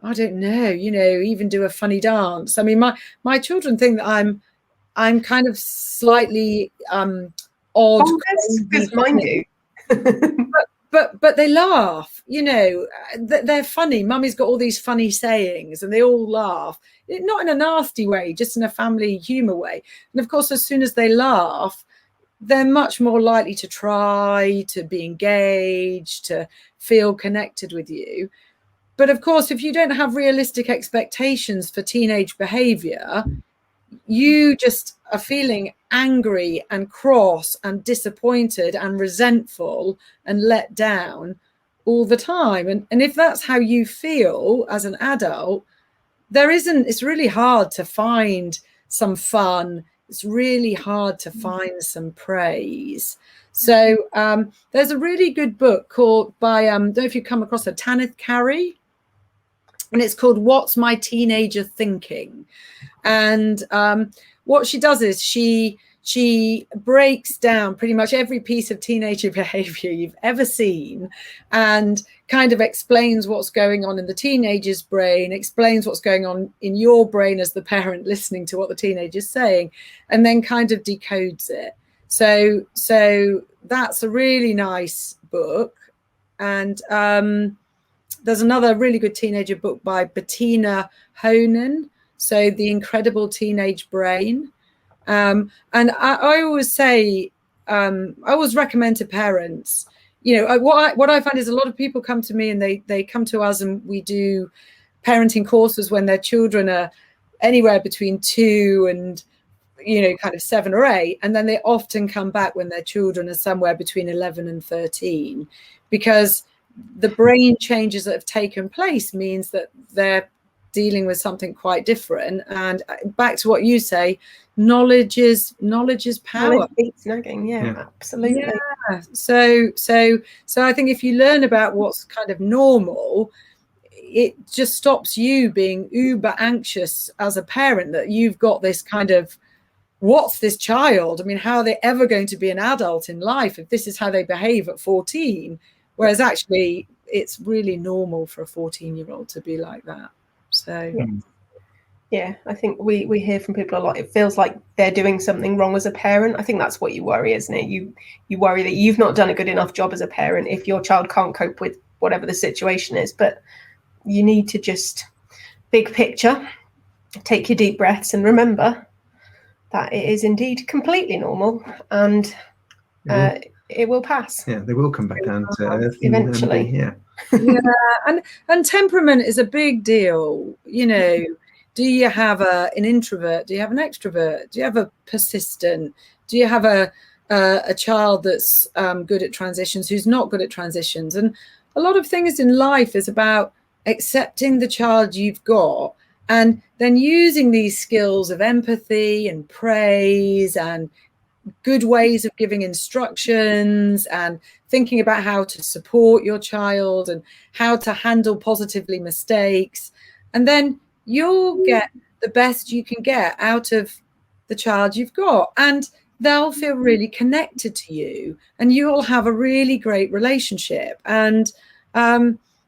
I don't know, even do a funny dance. I mean, my children think that I'm kind of slightly odd. Because mine do. But they laugh, they're funny. Mummy's got all these funny sayings and they all laugh, not in a nasty way, just in a family humor way. And of course, as soon as they laugh, they're much more likely to try to be engaged, to feel connected with you. But of course, if you don't have realistic expectations for teenage behavior, you just are feeling angry and cross and disappointed and resentful and let down all the time. And if that's how you feel as an adult, it's really hard to find some fun. It's really hard to find some praise. So there's a really good book called by, I don't know if you come across it, Tanith, Carey. And it's called What's My Teenager Thinking? And what she does is she breaks down pretty much every piece of teenager behavior you've ever seen and kind of explains what's going on in the teenager's brain, explains what's going on in your brain as the parent listening to what the teenager's saying, and then kind of decodes it. So that's a really nice book. And there's another really good teenager book by Bettina Hohnen, so The Incredible Teenage Brain. And I always say, I always recommend to parents, what I find is a lot of people come to me and they come to us and we do parenting courses when their children are anywhere between 2 and, kind of 7 or 8. And then they often come back when their children are somewhere between 11 and 13, because the brain changes that have taken place means that they're dealing with something quite different. And back to what you say, knowledge is power. Knowledge beats nagging. Yeah, absolutely. Yeah. So I think if you learn about what's kind of normal, it just stops you being uber anxious as a parent that you've got this kind of, what's this child? I mean, how are they ever going to be an adult in life if this is how they behave at 14? Whereas actually it's really normal for a 14-year-old to be like that. So yeah, I think we hear from people a lot. It feels like they're doing something wrong as a parent. I think that's what you worry, isn't it? You worry that you've not done a good enough job as a parent if your child can't cope with whatever the situation is. But you need to just, big picture, take your deep breaths and remember that it is indeed completely normal, and it will pass. Yeah, they will come back down to earth eventually. Yeah, and temperament is a big deal. You know, do you have an introvert? Do you have an extrovert? Do you have a persistent? Do you have a child that's good at transitions, who's not good at transitions? And a lot of things in life is about accepting the child you've got, and then using these skills of empathy and praise and good ways of giving instructions and thinking about how to support your child and how to handle positively mistakes. And then you'll get the best you can get out of the child you've got, and they'll feel really connected to you, and you'll have a really great relationship. And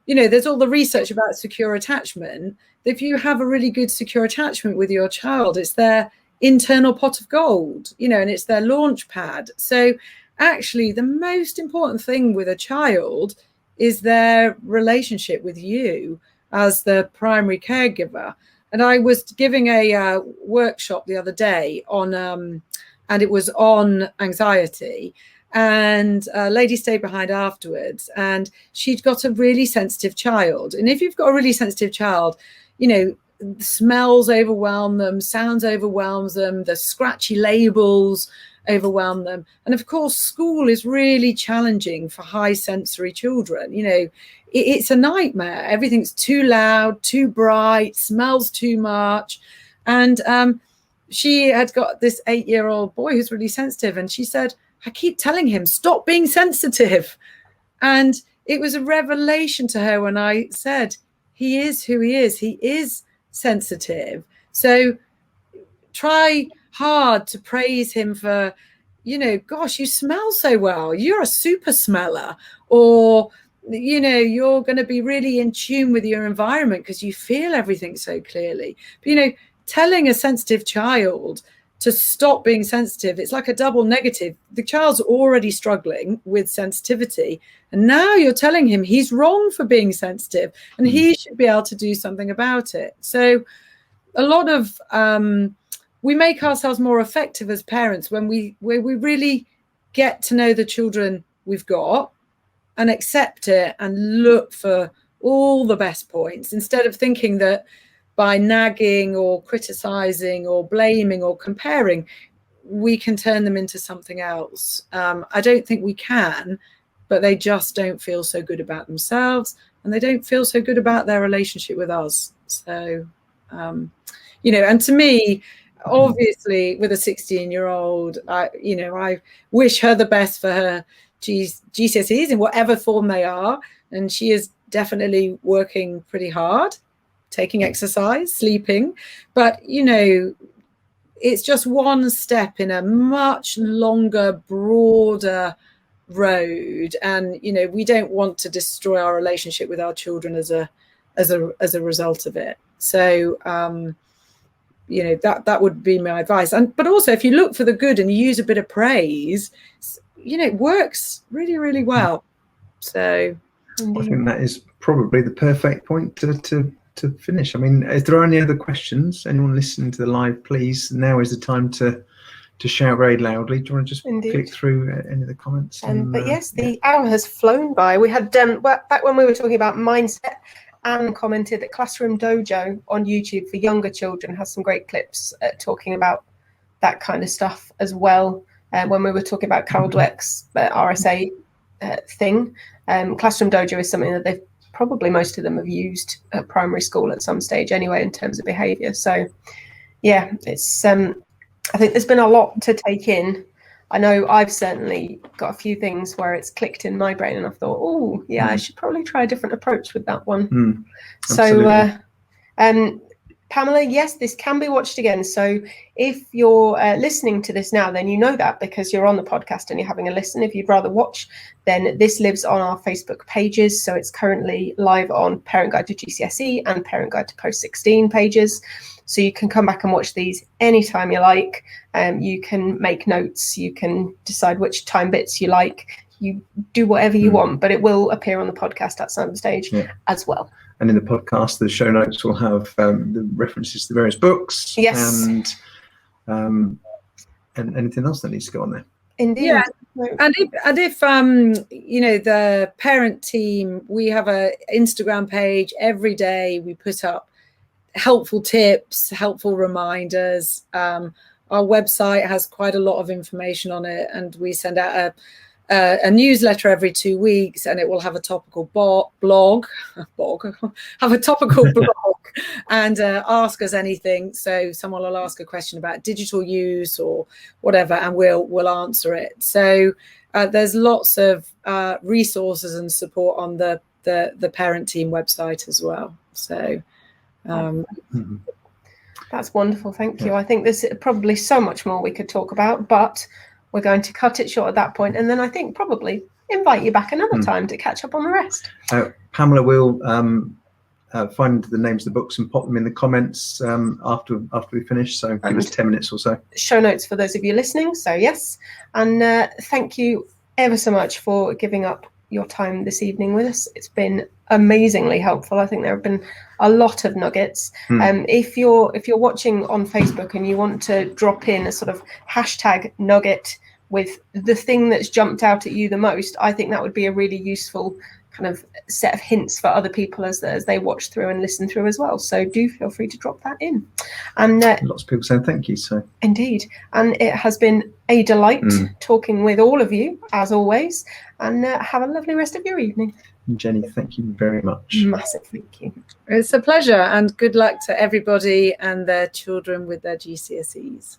you know, there's all the research about secure attachment. If you have a really good secure attachment with your child, it's their internal pot of gold, you know, and it's their launch pad. So actually the most important thing with a child is their relationship with you as the primary caregiver. And I was giving a workshop the other day on and it was on anxiety, and a lady stayed behind afterwards, and she'd got a really sensitive child. And if you've got a really sensitive child, you know, smells overwhelm them, sounds overwhelms them, the scratchy labels overwhelm them. And of course, school is really challenging for high sensory children. You know, it's a nightmare. Everything's too loud, too bright, smells too much. And she had got this 8-year-old boy who's really sensitive, and she said, I keep telling him, stop being sensitive. And it was a revelation to her when I said, he is who he is. He is sensitive. So try hard to praise him for, you know, gosh, you smell so well. You're a super smeller. Or, you know, you're going to be really in tune with your environment because you feel everything so clearly. But, you know, telling a sensitive child to stop being sensitive, it's like a double negative. The child's already struggling with sensitivity, and now you're telling him he's wrong for being sensitive and he should be able to do something about it. So a lot of we make ourselves more effective as parents when we really get to know the children we've got and accept it and look for all the best points, instead of thinking that by nagging or criticizing or blaming or comparing, we can turn them into something else. I don't think we can, but they just don't feel so good about themselves, and they don't feel so good about their relationship with us. So, you know, and to me, obviously with a 16-year-old, I wish her the best for her GCSEs in whatever form they are. And she is definitely working pretty hard, taking exercise, sleeping, but you know, it's just one step in a much longer, broader road. And you know, we don't want to destroy our relationship with our children as a result of it. So you know, that would be my advice. But also, if you look for the good and you use a bit of praise, you know, it works really, really well. So I think that is probably the perfect point to finish. I mean, if there are any other questions, anyone listening to the live, please, now is the time to shout very loudly. Do you want to just click through any of the comments? But yes, the hour has flown by. We had back when we were talking about mindset, Anne commented that Classroom Dojo on YouTube for younger children has some great clips talking about that kind of stuff as well. When we were talking about Carol Dweck's RSA thing. Classroom Dojo is something that they've probably, most of them have used at primary school at some stage anyway in terms of behaviour. So yeah, it's I think there's been a lot to take in. I know I've certainly got a few things where it's clicked in my brain and I've thought, oh yeah, I should probably try a different approach with that one. So Pamela, yes, this can be watched again. So if you're listening to this now, then you know that because you're on the podcast and you're having a listen. If you'd rather watch, then this lives on our Facebook pages. So it's currently live on Parent Guide to GCSE and Parent Guide to Post 16 pages. So you can come back and watch these anytime you like. You can make notes. You can decide which time bits you like. You do whatever you want, but it will appear on the podcast at some stage as well. And in the podcast, the show notes will have the references to the various books. Yes. And anything else that needs to go on there. Indeed. Yeah. And if you know, the parent team, we have a Instagram page every day. We put up helpful tips, helpful reminders. Our website has quite a lot of information on it, and we send out a newsletter every 2 weeks, and it will have a topical blog have a topical blog and ask us anything. So someone will ask a question about digital use or whatever, and we'll answer it. So there's lots of resources and support on the parent team website as well. So that's wonderful. Thank you. I think there's probably so much more we could talk about, but we're going to cut it short at that point, and then I think probably invite you back another time to catch up on the rest. Pamela will find the names of the books and pop them in the comments after we finish. So give us 10 minutes or so. Show notes for those of you listening. So yes, and thank you ever so much for giving up your time this evening with us. It's been amazingly helpful. I think there have been a lot of nuggets. If you're watching on Facebook and you want to drop in a sort of hashtag nugget with the thing that's jumped out at you the most, I think that would be a really useful kind of set of hints for other people as they watch through and listen through as well. So do feel free to drop that in. And lots of people saying thank you. So indeed, and it has been a delight talking with all of you as always. And have a lovely rest of your evening. Jenny, thank you very much. Massive thank you. It's a pleasure, and good luck to everybody and their children with their GCSEs.